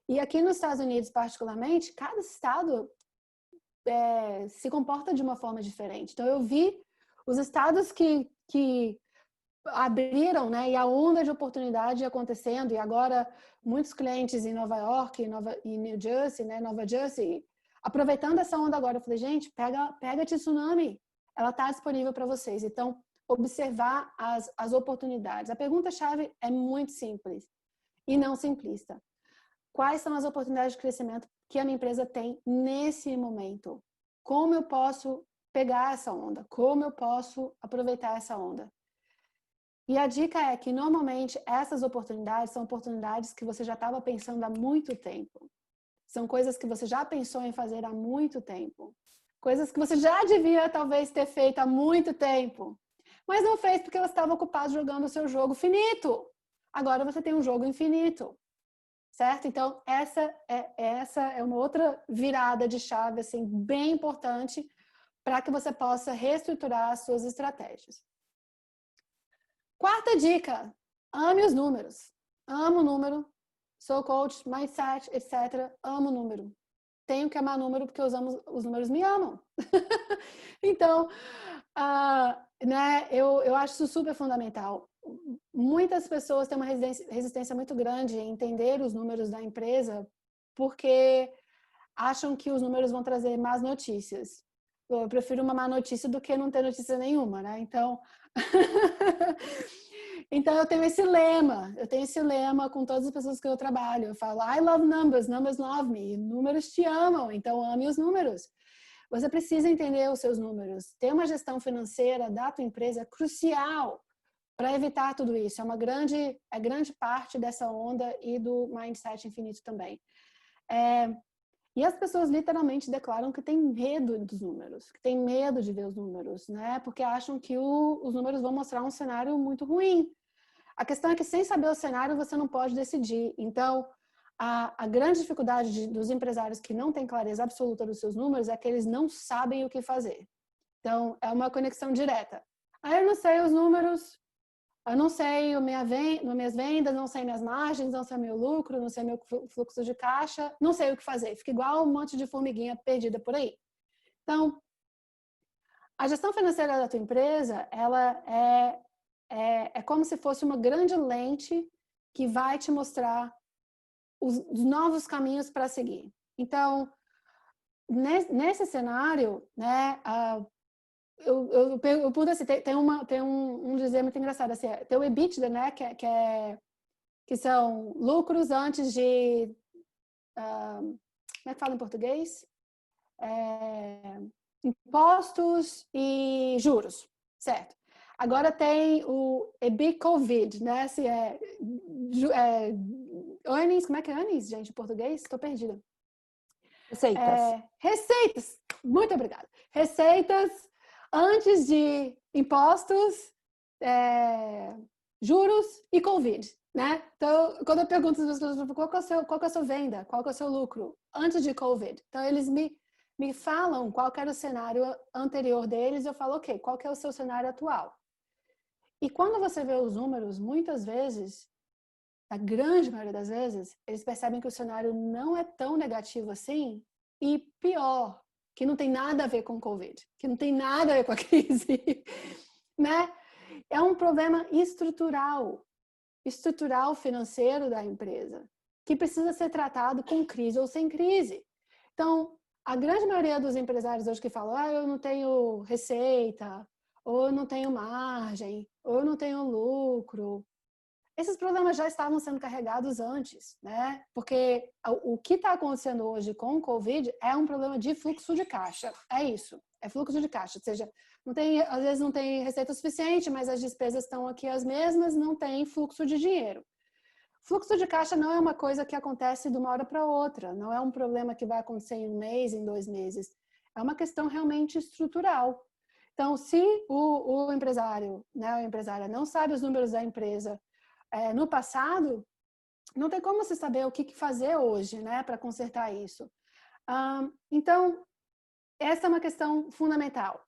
E aqui nos Estados Unidos, particularmente, cada estado se comporta de uma forma diferente. Então, eu vi os estados que abriram, né, e a onda de oportunidade acontecendo, e agora muitos clientes em Nova York, em New Jersey, né, Nova Jersey, aproveitando essa onda agora, eu falei, gente, pega a tsunami, ela está disponível para vocês. Então, observar as oportunidades. A pergunta-chave é muito simples e não simplista. Quais são as oportunidades de crescimento que a minha empresa tem nesse momento? Como eu posso pegar essa onda? Como eu posso aproveitar essa onda? E a dica é que, normalmente, essas oportunidades são oportunidades que você já estava pensando há muito tempo. São coisas que você já pensou em fazer há muito tempo. Coisas que você já devia, talvez, ter feito há muito tempo. Mas não fez porque você estava ocupado jogando o seu jogo finito. Agora você tem um jogo infinito. certo? Então, essa é uma outra virada de chave, assim, bem importante para que você possa reestruturar as suas estratégias. Quarta dica, ame os números. Amo o número, sou coach, mindset, etc. Amo o número. Tenho que amar número porque os números me amam. Então, né, eu acho isso super fundamental. Muitas pessoas têm uma resistência muito grande em entender os números da empresa porque acham que os números vão trazer más notícias. Eu prefiro uma má notícia do que não ter notícia nenhuma, né? Então, então eu tenho esse lema com todas as pessoas que eu trabalho. Eu falo, I love numbers, numbers love me. Números te amam, então ame os números. Você precisa entender os seus números. Ter uma gestão financeira da tua empresa é crucial para evitar tudo isso. É grande parte dessa onda e do mindset infinito também. E as pessoas literalmente declaram que têm medo dos números, que têm medo de ver os números, né? Porque acham que os números vão mostrar um cenário muito ruim. A questão é que sem saber o cenário você não pode decidir. Então, a grande dificuldade dos empresários que não têm clareza absoluta dos seus números é que eles não sabem o que fazer. Então, é uma conexão direta. Eu não sei os números, eu não sei minhas vendas, não sei minhas margens, não sei meu lucro, não sei meu fluxo de caixa, não sei o que fazer. Fica igual um monte de formiguinha perdida por aí. Então, a gestão financeira da tua empresa, ela é como se fosse uma grande lente que vai te mostrar os novos caminhos para seguir. Então, nesse cenário, né, eu pude assim, tem um dizer muito engraçado, assim, tem o EBITDA, né, que são lucros antes de, como é que fala em português? Impostos e juros, certo? Agora tem o EBIT-COVID, né, se earnings, como é que é earnings, gente, em português? Estou perdida. Receitas. Receitas, muito obrigada. Receitas antes de impostos, juros e Covid, né? Então, quando eu pergunto às pessoas qual que é a sua venda, qual que é o seu lucro antes de Covid, então eles me falam qual que era o cenário anterior deles, eu falo, ok, qual que é o seu cenário atual? E quando você vê os números, muitas vezes, a grande maioria das vezes, eles percebem que o cenário não é tão negativo assim, e pior, que não tem nada a ver com o Covid, que não tem nada a ver com a crise, né? É um problema estrutural financeiro da empresa, que precisa ser tratado com crise ou sem crise. Então, a grande maioria dos empresários hoje que falam, eu não tenho receita, ou eu não tenho margem, ou eu não tenho lucro, esses problemas já estavam sendo carregados antes, né? Porque o que está acontecendo hoje com o Covid é um problema de fluxo de caixa. É isso, é fluxo de caixa. Ou seja, às vezes não tem receita suficiente, mas as despesas estão aqui as mesmas, não tem fluxo de dinheiro. Fluxo de caixa não é uma coisa que acontece de uma hora para outra, não é um problema que vai acontecer em 1 mês, em 2 meses. É uma questão realmente estrutural. Então, se o empresário, né, a empresária não sabe os números da empresa, no passado, não tem como você saber o que fazer hoje, né, para consertar isso. Então, essa é uma questão fundamental.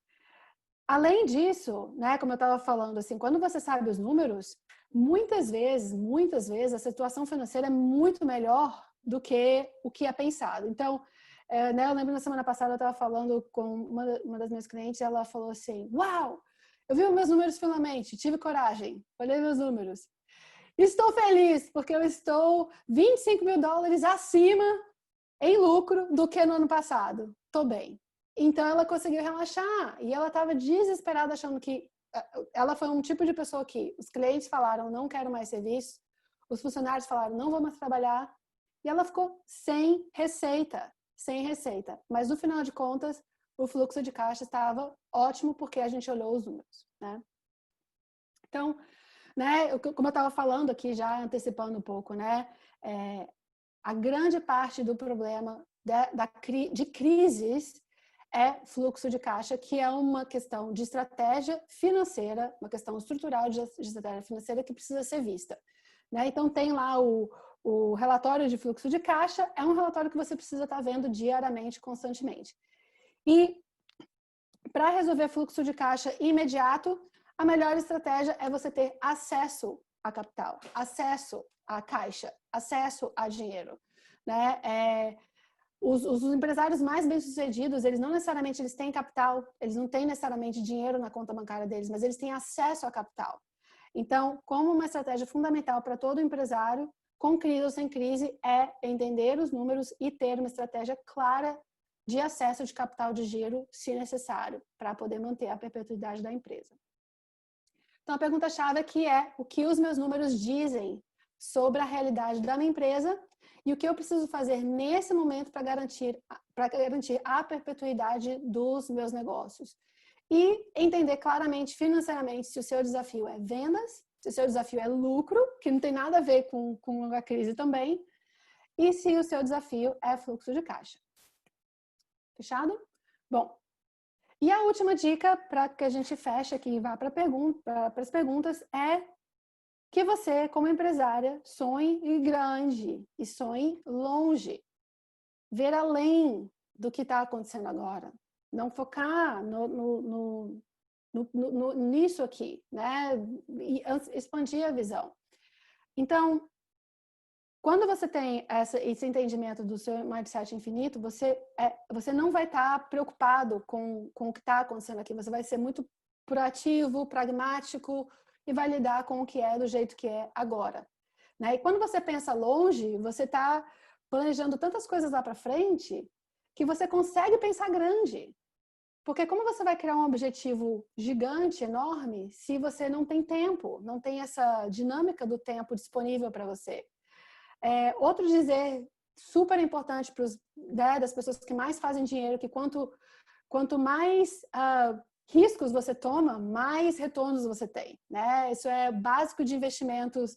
Além disso, né, como eu estava falando, assim, quando você sabe os números, muitas vezes, a situação financeira é muito melhor do que o que é pensado. Então, né, eu lembro na semana passada eu estava falando com uma das minhas clientes, ela falou assim, uau, eu vi os meus números finalmente, tive coragem, olhei meus números. Estou feliz, porque eu estou $25 mil acima em lucro do que no ano passado. Estou bem. Então, ela conseguiu relaxar. E ela estava desesperada, achando que... Ela foi um tipo de pessoa que os clientes falaram, não quero mais serviço. Os funcionários falaram, não vou mais trabalhar. E ela ficou sem receita. Sem receita. Mas, no final de contas, o fluxo de caixa estava ótimo, porque a gente olhou os números, né? Então... né? Como eu estava falando aqui, já antecipando um pouco, né? A grande parte do problema de crises é fluxo de caixa, que é uma questão de estratégia financeira, uma questão estrutural de estratégia financeira que precisa ser vista, né? Então, tem lá o O relatório de fluxo de caixa é um relatório que você precisa estar vendo diariamente, constantemente. E para resolver fluxo de caixa imediato, a melhor estratégia é você ter acesso a capital, acesso a caixa, acesso a dinheiro, né? Os empresários mais bem-sucedidos, eles não necessariamente eles têm capital, eles não têm necessariamente dinheiro na conta bancária deles, mas eles têm acesso a capital. Então, como uma estratégia fundamental para todo empresário, com crise ou sem crise, é entender os números e ter uma estratégia clara de acesso de capital de giro, se necessário, para poder manter a perpetuidade da empresa. Então, a pergunta-chave aqui é o que os meus números dizem sobre a realidade da minha empresa e o que eu preciso fazer nesse momento para garantir a perpetuidade dos meus negócios. E entender claramente, financeiramente, se o seu desafio é vendas, se o seu desafio é lucro, que não tem nada a ver com a crise também, e se o seu desafio é fluxo de caixa. Fechado? Bom, e a última dica para que a gente feche aqui e vá para as perguntas é que você, como empresária, sonhe grande e sonhe longe. Ver além do que está acontecendo agora. Não focar nisso aqui, né? E expandir a visão. Então, quando você tem esse entendimento do seu mindset infinito, você não vai estar preocupado com o que está acontecendo aqui. Você vai ser muito proativo, pragmático e vai lidar com o que é do jeito que é agora. Né? E quando você pensa longe, você está planejando tantas coisas lá para frente que você consegue pensar grande. Porque como você vai criar um objetivo gigante, enorme, se você não tem tempo, não tem essa dinâmica do tempo disponível para você? Outro dizer super importante das pessoas que mais fazem dinheiro, que quanto mais riscos você toma, mais retornos você tem. Né? Isso é básico de investimentos,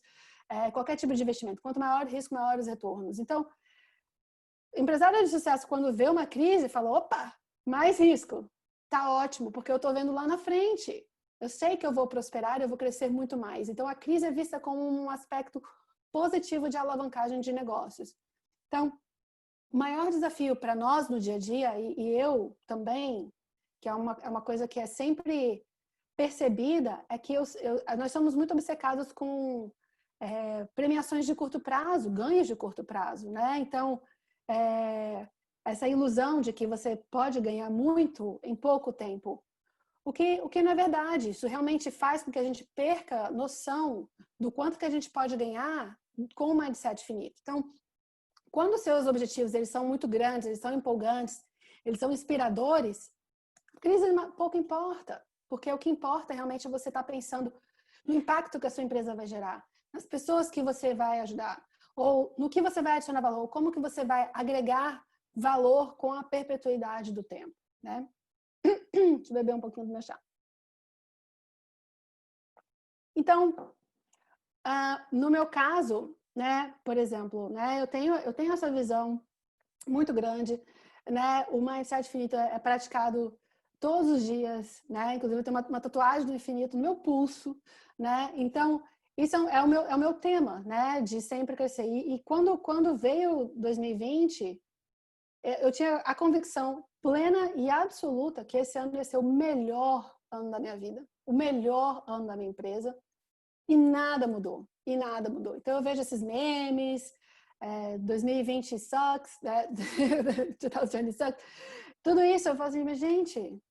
qualquer tipo de investimento. Quanto maior o risco, maiores retornos. Então, empresário de sucesso, quando vê uma crise, fala, opa, mais risco. Tá ótimo, porque eu estou vendo lá na frente. Eu sei que eu vou prosperar, eu vou crescer muito mais. Então, a crise é vista como um aspecto positivo de alavancagem de negócios. Então, o maior desafio para nós no dia a dia, e eu também, que é uma coisa que é sempre percebida, é que nós somos muito obcecados com premiações de curto prazo, ganhos de curto prazo, né? Então, essa ilusão de que você pode ganhar muito em pouco tempo, o que não é verdade. Isso realmente faz com que a gente perca noção do quanto que a gente pode ganhar com o mindset finito. Então, quando os seus objetivos eles são muito grandes, eles são empolgantes, eles são inspiradores, crise pouco importa, porque o que importa realmente é você estar pensando no impacto que a sua empresa vai gerar, nas pessoas que você vai ajudar, ou no que você vai adicionar valor, como que você vai agregar valor com a perpetuidade do tempo, né? Deixa eu beber um pouquinho do meu chá. Então, no meu caso, né, por exemplo, né, eu tenho essa visão muito grande, né? O mindset infinito é praticado todos os dias, né? Inclusive eu tenho uma tatuagem do infinito no meu pulso, né? Então, isso é o meu tema, né? De sempre crescer. E quando veio 2020, eu tinha a convicção plena e absoluta que esse ano ia ser o melhor ano da minha vida, o melhor ano da minha empresa, e nada mudou, Então eu vejo esses memes, 2020 sucks, né? 2020 sucks, tudo isso eu falo assim, mas gente,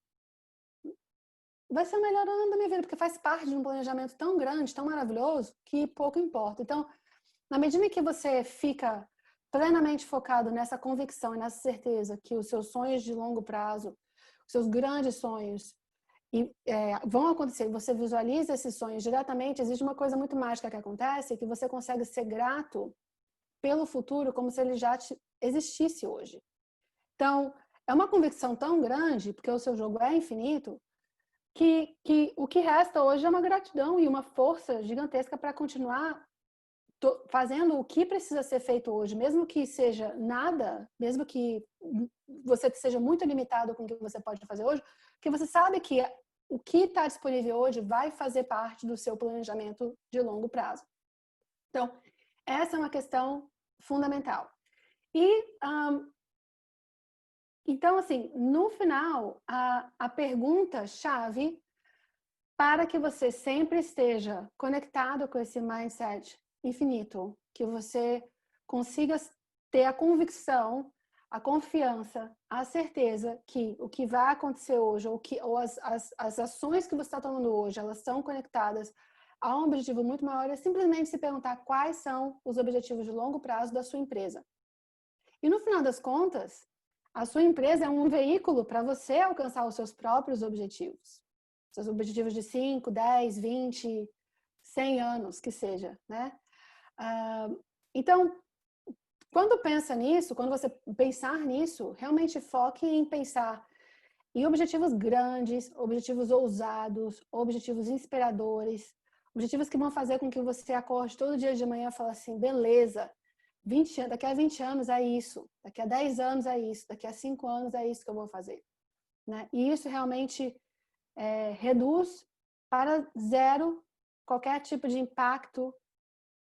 vai ser o melhor ano da minha vida, porque faz parte de um planejamento tão grande, tão maravilhoso, que pouco importa. Então, na medida que você fica plenamente focado nessa convicção e nessa certeza que os seus sonhos de longo prazo, os seus grandes sonhos vão acontecer, você visualiza esses sonhos diretamente, existe uma coisa muito mágica que acontece, que você consegue ser grato pelo futuro como se ele já existisse hoje. Então, é uma convicção tão grande, porque o seu jogo é infinito, que o que resta hoje é uma gratidão e uma força gigantesca para continuar fazendo o que precisa ser feito hoje, mesmo que seja nada, mesmo que você seja muito limitado com o que você pode fazer hoje, porque você sabe que o que está disponível hoje vai fazer parte do seu planejamento de longo prazo. Então, Essa é uma questão fundamental. E, então, assim, no final, a pergunta-chave para que você sempre esteja conectado com esse mindset infinito, que você consiga ter a convicção, a confiança, a certeza que o que vai acontecer hoje, ou as ações que você está tomando hoje, elas são conectadas a um objetivo muito maior, é simplesmente se perguntar quais são os objetivos de longo prazo da sua empresa. E no final das contas, a sua empresa é um veículo para você alcançar os seus próprios objetivos. Seus objetivos de 5, 10, 20, 100 anos, que seja, né? Então, quando pensa nisso, quando você pensar nisso, realmente foque em pensar em objetivos grandes, objetivos ousados, objetivos inspiradores, objetivos que vão fazer com que você acorde todo dia de manhã e fale assim, beleza, daqui a 20 anos é isso, daqui a 10 anos é isso, daqui a 5 anos é isso que eu vou fazer. Né? E isso realmente reduz para zero qualquer tipo de impacto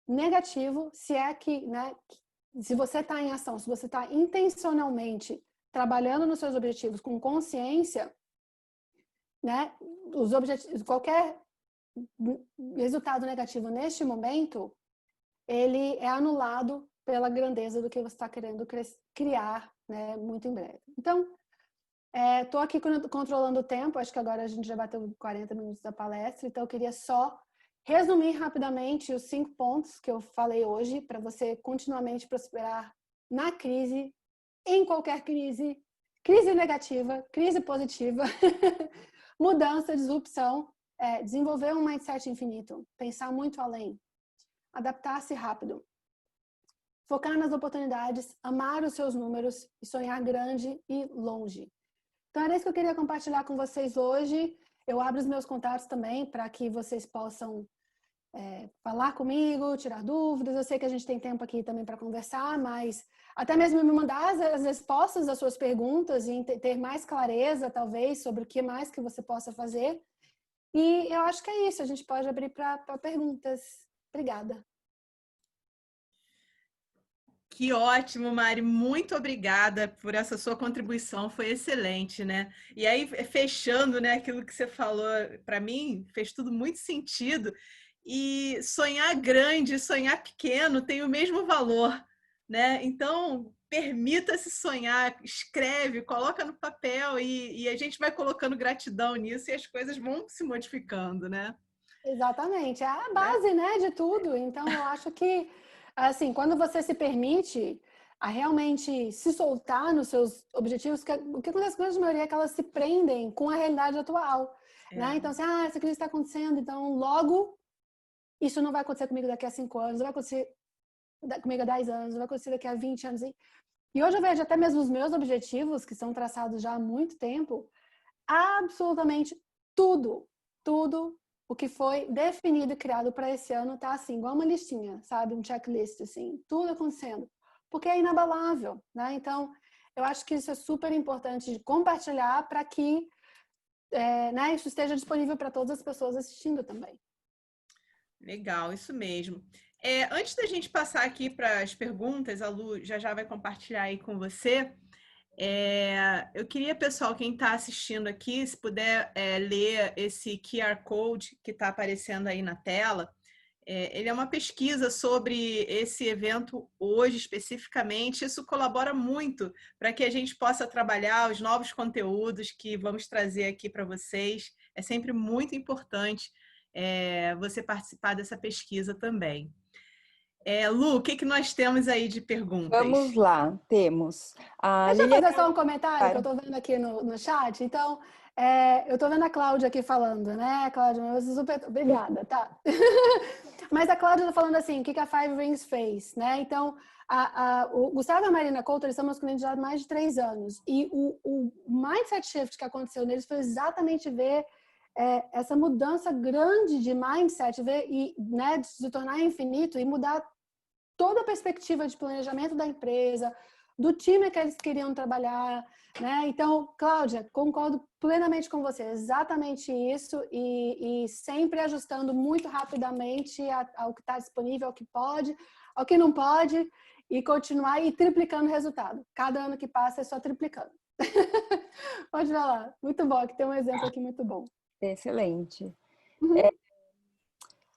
negativo, se é que, né, se você está em ação, se você está intencionalmente trabalhando nos seus objetivos com consciência, né, os objetivos, qualquer resultado negativo neste momento, ele é anulado pela grandeza do que você está querendo criar, né, muito em breve. Então, estou aqui controlando o tempo, acho que agora a gente já bateu 40 minutos da palestra, então eu queria só resumir rapidamente os 5 pontos que eu falei hoje para você continuamente prosperar na crise, em qualquer crise, crise negativa, crise positiva, mudança, disrupção, desenvolver um mindset infinito, pensar muito além, adaptar-se rápido, focar nas oportunidades, amar os seus números e sonhar grande e longe. Então, era isso que eu queria compartilhar com vocês hoje. Eu abro os meus contatos também para que vocês possam falar comigo, tirar dúvidas. Eu sei que a gente tem tempo aqui também para conversar, mas até mesmo me mandar as respostas das suas perguntas e ter mais clareza, talvez, sobre o que mais que você possa fazer. E eu acho que é isso. A gente pode abrir para perguntas. Obrigada. Que ótimo, Mari. Muito obrigada por essa sua contribuição. Foi excelente, né? E aí, fechando, né, aquilo que você falou, para mim, fez tudo muito sentido. E sonhar grande, sonhar pequeno tem o mesmo valor, né? Então, permita-se sonhar, escreve, coloca no papel e a gente vai colocando gratidão nisso e as coisas vão se modificando, né? Exatamente. É a base, né, de tudo. Então, eu acho que, assim, quando você se permite a realmente se soltar nos seus objetivos, o que acontece com a maioria é que elas se prendem com a realidade atual, né? Então, assim, essa crise está acontecendo, então logo isso não vai acontecer comigo daqui a 5 anos, não vai acontecer comigo há 10 anos, não vai acontecer daqui a 20 anos. E hoje eu vejo até mesmo os meus objetivos, que são traçados já há muito tempo, absolutamente tudo o que foi definido e criado para esse ano tá assim, igual uma listinha, sabe? Um checklist, assim, tudo acontecendo. Porque é inabalável, né? Então, eu acho que isso é super importante de compartilhar para que né, isso esteja disponível para todas as pessoas assistindo também. Legal, isso mesmo. Antes da gente passar aqui para as perguntas, a Lu já vai compartilhar aí com você. Eu queria, pessoal, quem está assistindo aqui, se puder ler esse QR Code que está aparecendo aí na tela. Ele é uma pesquisa sobre esse evento hoje especificamente. Isso colabora muito para que a gente possa trabalhar os novos conteúdos que vamos trazer aqui para vocês. É sempre muito importante você participar dessa pesquisa também. Lu, o que nós temos aí de perguntas? Vamos lá, temos. Deixa eu fazer só um comentário que eu estou vendo aqui no chat. Então, eu estou vendo a Cláudia aqui falando, né? Cláudia, você super... Obrigada, tá? Mas a Cláudia está falando assim, o que a Five Rings fez, né? Então, o Gustavo e a Marina Couto, eles são meus clientes já há mais de 3 anos. E o mindset shift que aconteceu neles foi exatamente ver essa mudança grande de mindset, né, de se tornar infinito e mudar toda a perspectiva de planejamento da empresa, do time que eles queriam trabalhar, né? Então, Cláudia, concordo plenamente com você, exatamente isso, e sempre ajustando muito rapidamente ao que está disponível, ao que pode, ao que não pode e continuar e triplicando o resultado. Cada ano que passa é só triplicando. Pode falar. Muito bom, aqui tem um exemplo aqui muito bom. Excelente. Uhum.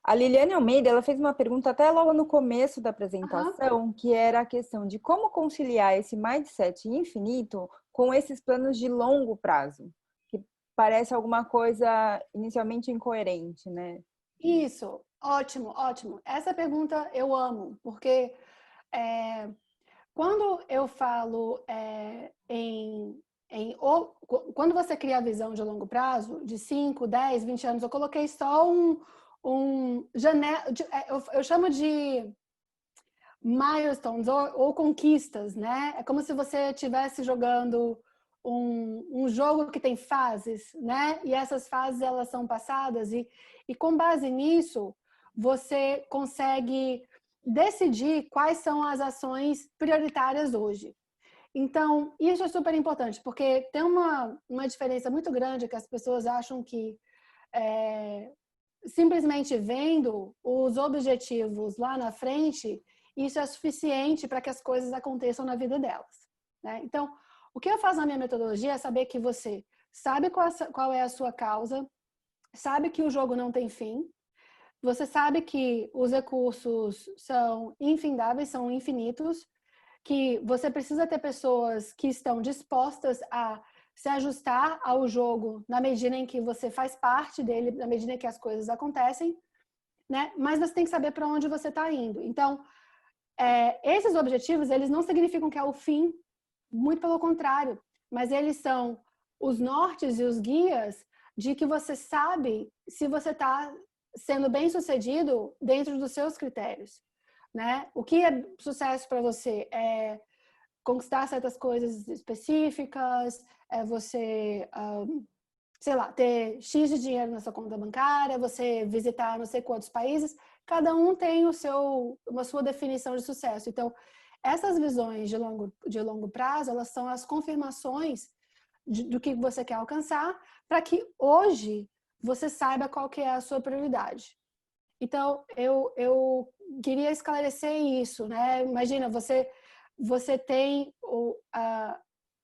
A Liliane Almeida, ela fez uma pergunta até logo no começo da apresentação, Uhum. que era a questão de como conciliar esse mindset infinito com esses planos de longo prazo, que parece alguma coisa inicialmente incoerente, né? Isso, ótimo, ótimo. Essa pergunta eu amo, porque quando eu falo quando você cria a visão de longo prazo, de 5, 10, 20 anos, eu coloquei só eu chamo de milestones ou conquistas, né? É como se você estivesse jogando um jogo que tem fases, né? E essas fases elas são passadas e com base nisso você consegue decidir quais são as ações prioritárias hoje. Então, isso é super importante, porque tem uma diferença muito grande que as pessoas acham que simplesmente vendo os objetivos lá na frente, isso é suficiente para que as coisas aconteçam na vida delas, né? Então, o que eu faço na minha metodologia é saber que você sabe qual é a sua causa, sabe que o jogo não tem fim, você sabe que os recursos são infindáveis, são infinitos, que você precisa ter pessoas que estão dispostas a se ajustar ao jogo na medida em que você faz parte dele, na medida em que as coisas acontecem, né? Mas você tem que saber para onde você está indo. Então, esses objetivos, eles não significam que é o fim, muito pelo contrário, mas eles são os nortes e os guias de que você sabe se você está sendo bem sucedido dentro dos seus critérios, né? O que é sucesso para você? É conquistar certas coisas específicas, é você, sei lá, ter X de dinheiro na sua conta bancária, você visitar não sei quantos países, cada um tem uma sua definição de sucesso. Então, essas visões de longo prazo, elas são as confirmações do que você quer alcançar, para que hoje você saiba qual que é a sua prioridade. Então, eu queria esclarecer isso, né? Imagina, você tem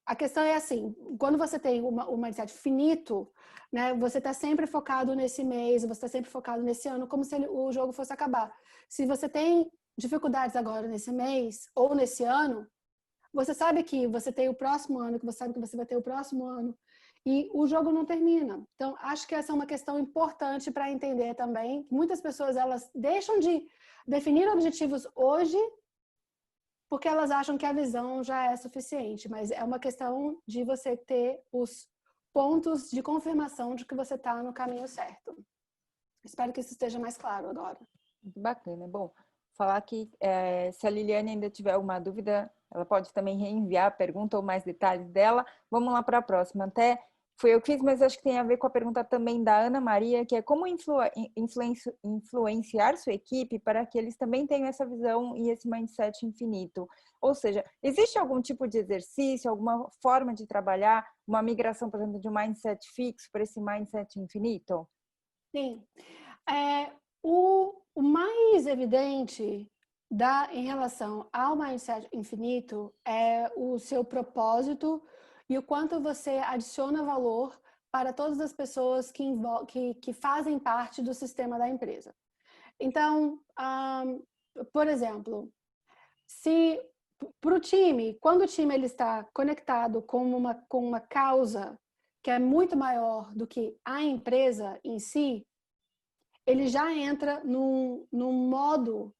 a questão é assim, quando você tem um mindset finito, né? Você está sempre focado nesse mês, você está sempre focado nesse ano, como se o jogo fosse acabar. Se você tem dificuldades agora nesse mês ou nesse ano, você sabe que você tem o próximo ano, que você sabe que você vai ter o próximo ano, e o jogo não termina. Então, acho que essa é uma questão importante para entender também. Muitas pessoas, elas deixam de definir objetivos hoje porque elas acham que a visão já é suficiente, mas é uma questão de você ter os pontos de confirmação de que você está no caminho certo. Espero que isso esteja mais claro agora. Muito bacana. Bom, falar que se a Liliane ainda tiver alguma dúvida, ela pode também reenviar a pergunta ou mais detalhes dela. Vamos lá para a próxima. Até foi eu que fiz, mas acho que tem a ver com a pergunta também da Ana Maria, que é como influenciar sua equipe para que eles também tenham essa visão e esse mindset infinito. Ou seja, existe algum tipo de exercício, alguma forma de trabalhar uma migração, por exemplo, de um mindset fixo para esse mindset infinito? Sim. O mais evidente em relação ao mindset infinito é o seu propósito e o quanto você adiciona valor para todas as pessoas que fazem parte do sistema da empresa. Então, por exemplo, se para o time, quando o time ele está conectado com uma causa que é muito maior do que a empresa em si, ele já entra num modo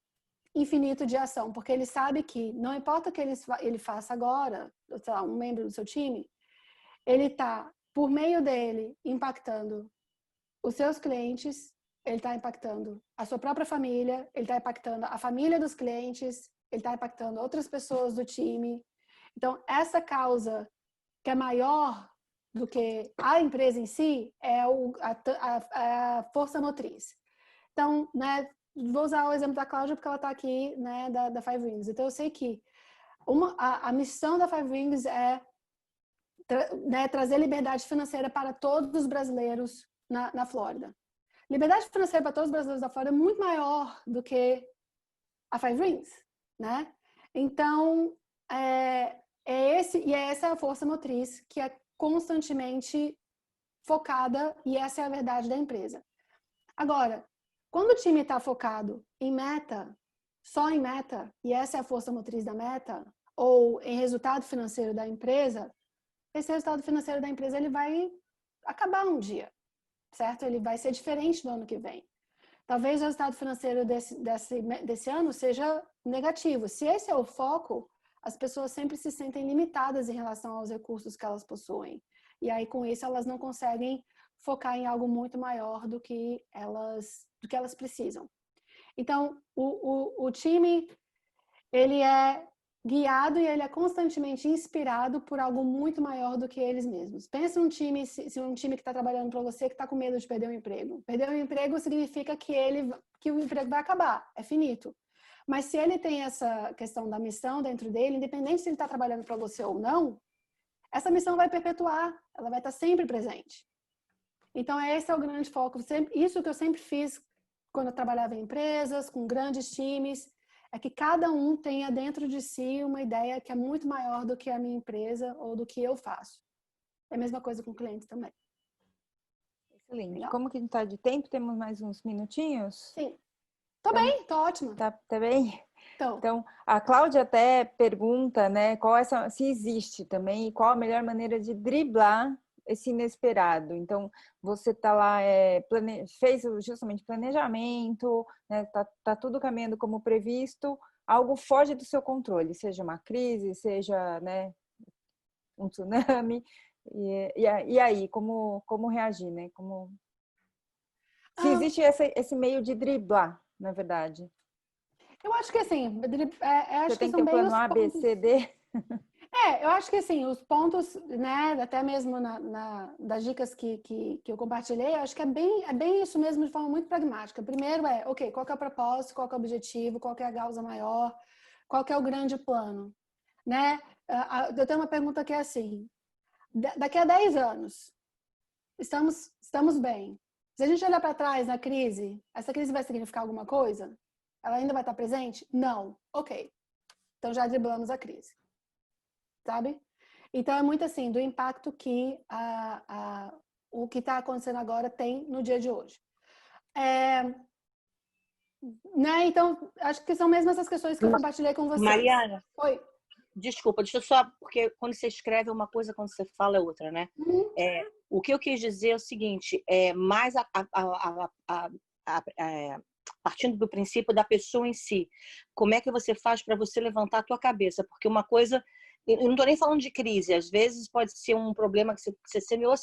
infinito de ação, porque ele sabe que não importa o que ele faça agora, sei lá, um membro do seu time, ele está, por meio dele, impactando os seus clientes, ele está impactando a sua própria família, ele está impactando a família dos clientes, ele está impactando outras pessoas do time. Então, essa causa que é maior do que a empresa em si é a força motriz. Então, né, vou usar o exemplo da Cláudia porque ela está aqui, né, da Five Rings. Então, eu sei que a missão da Five Rings é trazer liberdade financeira para todos os brasileiros na Flórida. Liberdade financeira para todos os brasileiros da Flórida é muito maior do que a Five Rings. né? Então, essa é a força motriz que é constantemente focada, e essa é a verdade da empresa. Agora, quando o time está focado em meta, só em meta, e essa é a força motriz da meta, ou em resultado financeiro da empresa, esse resultado financeiro da empresa ele vai acabar um dia, certo? Ele vai ser diferente no ano que vem. Talvez o resultado financeiro desse ano seja negativo. Se esse é o foco, as pessoas sempre se sentem limitadas em relação aos recursos que elas possuem. E aí, com isso, elas não conseguem focar em algo muito maior do que elas precisam. Então, o time, ele é guiado e ele é constantemente inspirado por algo muito maior do que eles mesmos. Pensa num time, se um time que está trabalhando para você que está com medo de perder o emprego. Perder o emprego significa que o emprego vai acabar, é finito. Mas se ele tem essa questão da missão dentro dele, independente se ele está trabalhando para você ou não, essa missão vai perpetuar, ela vai estar sempre presente. Então, esse é o grande foco. Isso que eu sempre fiz quando eu trabalhava em empresas, com grandes times, é que cada um tenha dentro de si uma ideia que é muito maior do que a minha empresa ou do que eu faço. É a mesma coisa com clientes também. Excelente. Legal? Como que a gente está de tempo? Temos mais uns minutinhos? Sim. Tô Então, bem, tô ótima. Tá bem? Então, Então, a Cláudia até pergunta, né, se existe também e qual a melhor maneira de driblar esse inesperado. Então, você tá lá, fez justamente planejamento, né, tá tudo caminhando como previsto, algo foge do seu controle, seja uma crise, seja, né, um tsunami, e aí, como reagir, né? Se existe esse meio de driblar, na verdade. eu acho que assim, Você acho que tem que são ter um bem plano os A, B, pontos. C, D. Eu acho que assim, os pontos, né, até mesmo das dicas que eu compartilhei, eu acho que é bem isso mesmo de forma muito pragmática. Primeiro ok, qual que é o propósito, qual que é o objetivo, qual que é a causa maior, qual que é o grande plano, né? Eu tenho uma pergunta que é assim, daqui a 10 anos, estamos bem. Se a gente olhar para trás na crise, essa crise vai significar alguma coisa? Ela ainda vai estar presente? Não. Ok. Então já driblamos a crise. Sabe? Então, é muito assim, do impacto que o que está acontecendo agora tem no dia de hoje. Né? Então, acho que são mesmo essas questões que eu compartilhei com vocês. Mariana, Oi. desculpa, deixa eu só, porque quando você escreve é uma coisa, quando você fala é outra, né? O que eu quis dizer é o seguinte, mais partindo do princípio da pessoa em si, como é que você faz para você levantar a tua cabeça? Porque uma coisa, eu não estou nem falando de crise, às vezes pode ser um problema que você semeou,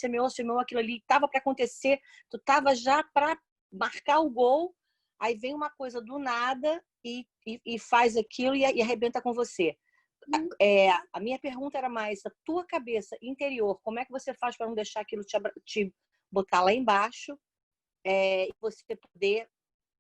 aquilo ali estava para acontecer, tu estava já para marcar o gol, aí vem uma coisa do nada e faz aquilo e arrebenta com você. A minha pergunta era mais a tua cabeça interior, como é que você faz para não deixar aquilo te botar lá embaixo e você poder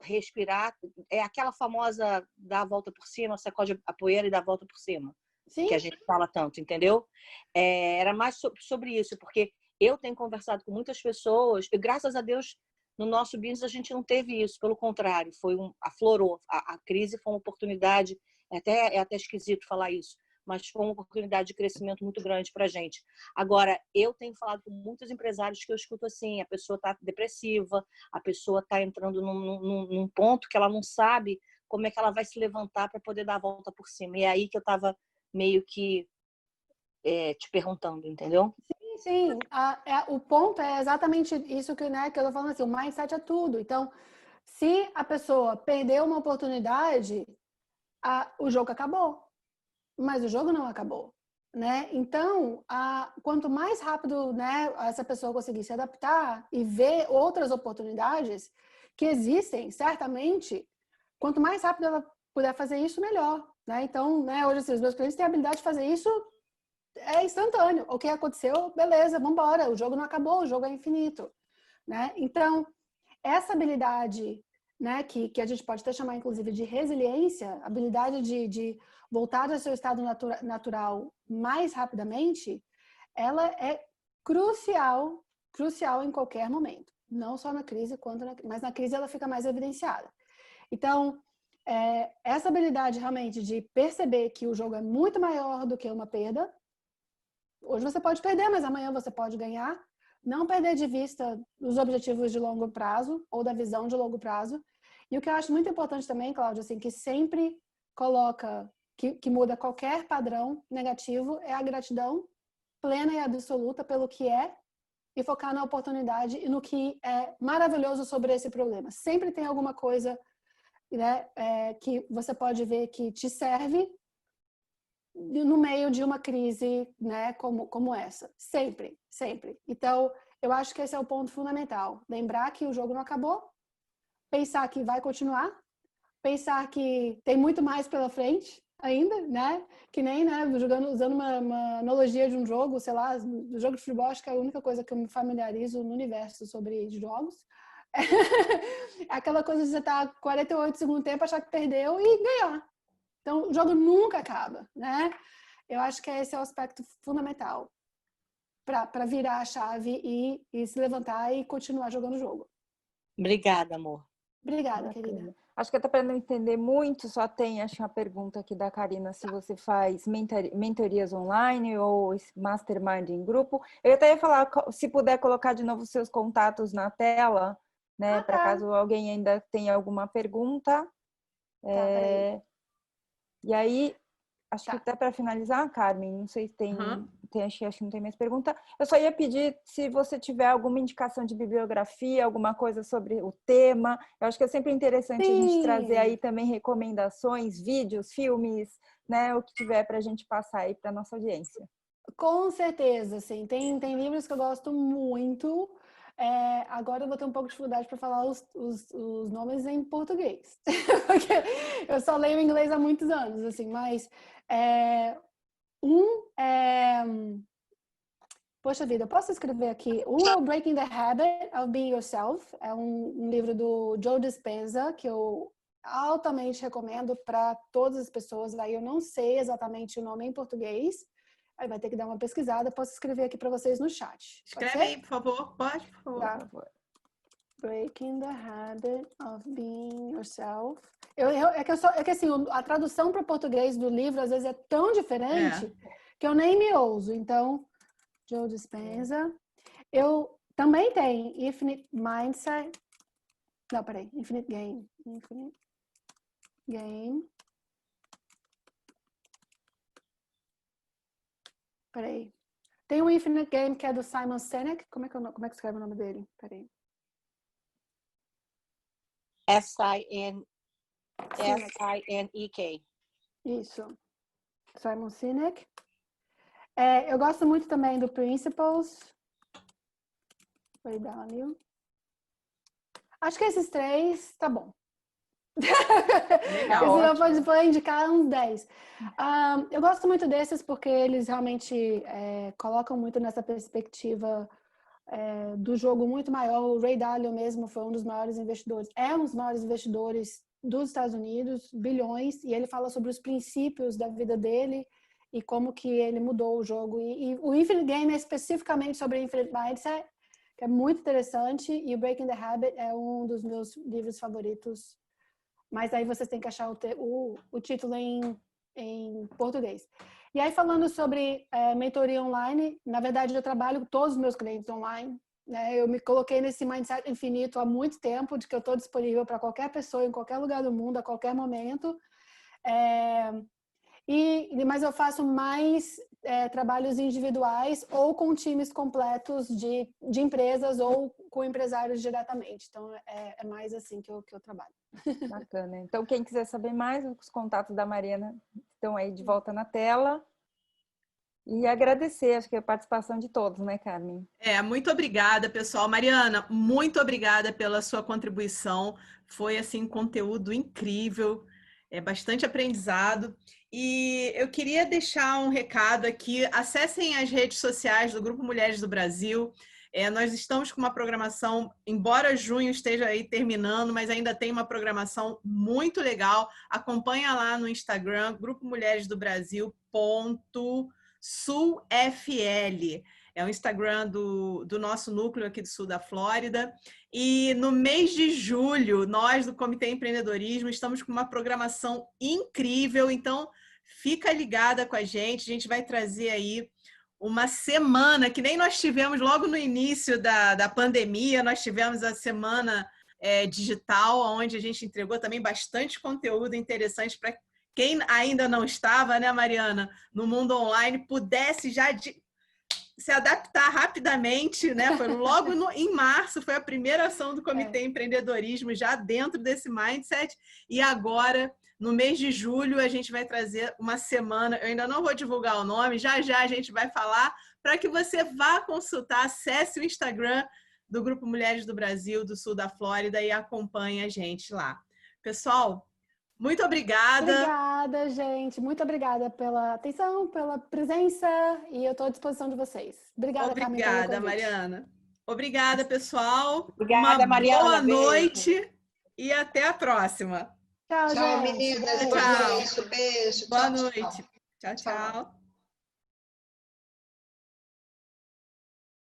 respirar, aquela famosa dar a volta por cima, sacode a poeira e dar a volta por cima. Sim. Que a gente fala tanto, entendeu? Era mais sobre isso, porque eu tenho conversado com muitas pessoas e graças a Deus no nosso business a gente não teve isso, pelo contrário, aflorou. A crise foi uma oportunidade, é até esquisito falar isso, mas foi uma oportunidade de crescimento muito grande para a gente. Agora, eu tenho falado com muitos empresários que eu escuto assim, a pessoa está depressiva, a pessoa está entrando num ponto que ela não sabe como é que ela vai se levantar para poder dar a volta por cima. E é aí que eu estava meio que te perguntando, entendeu? Sim. O ponto é exatamente isso que eu estou falando assim, o mindset é tudo. Então, se a pessoa perdeu uma oportunidade, o jogo acabou. Mas o jogo não acabou, né? Então, quanto mais rápido, né, essa pessoa conseguir se adaptar e ver outras oportunidades que existem, certamente, quanto mais rápido ela puder fazer isso, melhor, né? Então, né, hoje assim, os meus clientes têm a habilidade de fazer isso instantâneo. O que aconteceu, beleza, vamos embora. O jogo não acabou, o jogo é infinito, né? Então, essa habilidade, né, que a gente pode até chamar, inclusive, de resiliência, habilidade de voltar ao seu estado natural mais rapidamente, ela é crucial em qualquer momento. Não só na crise, mas na crise ela fica mais evidenciada. Então, essa habilidade realmente de perceber que o jogo é muito maior do que uma perda. Hoje você pode perder, mas amanhã você pode ganhar. Não perder de vista os objetivos de longo prazo ou da visão de longo prazo. E o que eu acho muito importante também, Cláudia, assim, que sempre coloca, que muda qualquer padrão negativo, é a gratidão plena e absoluta pelo que é e focar na oportunidade e no que é maravilhoso sobre esse problema. Sempre tem alguma coisa, né, que você pode ver que te serve no meio de uma crise, né, como essa. Sempre, sempre. Então, eu acho que esse é o ponto fundamental. Lembrar que o jogo não acabou, pensar que vai continuar, pensar que tem muito mais pela frente ainda, né? Que nem, né, usando uma analogia de um jogo, sei lá, do jogo de futebol, acho que é a única coisa que eu me familiarizo no universo sobre jogos. É aquela coisa de você estar 48 segundos tempo, achar que perdeu e ganhar. Então, o jogo nunca acaba, né? Eu acho que esse é o aspecto fundamental para virar a chave e se levantar e continuar jogando o jogo. Obrigada, amor. Obrigada, querida. Acho que até para não entender muito, só tem, acho, uma pergunta aqui da Karina, se você faz mentorias online ou mastermind em grupo. Eu até ia falar, se puder colocar de novo seus contatos na tela, né, para caso alguém ainda tenha alguma pergunta. E aí, acho que até para finalizar, Carmen, não sei se tem, acho que não tem mais pergunta. Eu só ia pedir se você tiver alguma indicação de bibliografia, alguma coisa sobre o tema. Eu acho que é sempre interessante a gente trazer aí também recomendações, vídeos, filmes, né? O que tiver para a gente passar aí para nossa audiência. Com certeza, sim. Tem livros que eu gosto muito. Agora eu vou ter um pouco de dificuldade para falar os nomes em português, porque eu só leio em inglês há muitos anos, assim, mas poxa vida, eu posso escrever aqui. Um é o Breaking the Habit of Being Yourself, é um livro do Joe Dispenza, que eu altamente recomendo para todas as pessoas. Aí eu não sei exatamente o nome em português, aí vai ter que dar uma pesquisada. Posso escrever aqui para vocês no chat. Escreve aí, por favor. Pode, por favor. Tá. Breaking the Habit of Being Yourself. É que assim, a tradução para o português do livro às vezes é tão diferente que eu nem me ouso. Então, Joe Dispenza. Eu também tenho Infinite Mindset. Não, peraí. Infinite Game. Infinite Game. Peraí. Tem o Infinite Game que é do Simon Sinek. Como é que escreve o nome dele? Peraí. S-I-N-E-K. Isso. Simon Sinek. Eu gosto muito também do Principles. Ray Dalio. Acho que esses 3 tá bom. Legal. Eu vou indicar uns 10. Eu gosto muito desses porque eles realmente colocam muito nessa perspectiva do jogo muito maior. O Ray Dalio mesmo foi um dos maiores investidores. É um dos maiores investidores dos Estados Unidos, bilhões, e ele fala sobre os princípios da vida dele e como que ele mudou o jogo. E o Infinite Game é especificamente sobre Infinite Mindset, que é muito interessante, e o Breaking the Habit é um dos meus livros favoritos. Mas aí vocês têm que achar o título em português. E aí, falando sobre mentoria online, na verdade, eu trabalho com todos os meus clientes online. Né? Eu me coloquei nesse mindset infinito há muito tempo, de que eu estou disponível para qualquer pessoa, em qualquer lugar do mundo, a qualquer momento. Mas eu faço mais trabalhos individuais ou com times completos de empresas ou com empresários diretamente. Então, é mais assim que eu trabalho. Bacana. Então, quem quiser saber mais, os contatos da Mariana estão aí de volta na tela. E agradecer, acho que a participação de todos, né, Carmen? Muito obrigada, pessoal. Mariana, muito obrigada pela sua contribuição. Foi, assim, conteúdo incrível, bastante aprendizado. E eu queria deixar um recado aqui. Acessem as redes sociais do Grupo Mulheres do Brasil. Nós estamos com uma programação, embora junho esteja aí terminando, mas ainda tem uma programação muito legal. Acompanha lá no Instagram, Grupo Mulheres do Brasil. @SulFL. É o Instagram do nosso núcleo aqui do sul da Flórida. E no mês de julho, nós do Comitê Empreendedorismo estamos com uma programação incrível. Então, fica ligada com a gente vai trazer aí uma semana, que nem nós tivemos logo no início da pandemia, nós tivemos a semana digital, onde a gente entregou também bastante conteúdo interessante para quem ainda não estava, né, Mariana, no mundo online, pudesse já se adaptar rapidamente, né? Foi logo em março, foi a primeira ação do Comitê Empreendedorismo, já dentro desse mindset, e agora, no mês de julho, a gente vai trazer uma semana, eu ainda não vou divulgar o nome, já a gente vai falar, para que você vá consultar, acesse o Instagram do Grupo Mulheres do Brasil, do sul da Flórida, e acompanhe a gente lá. Pessoal, muito obrigada. Obrigada, gente. Muito obrigada pela atenção, pela presença, e eu estou à disposição de vocês. Obrigada, Carmen, pelo convite. Mariana. Obrigada, pessoal. Obrigada, Mariana. Boa noite e até a próxima. Tchau, Tchau, gente. meninas. Tchau. Beijo. Boa noite. Tchau, tchau.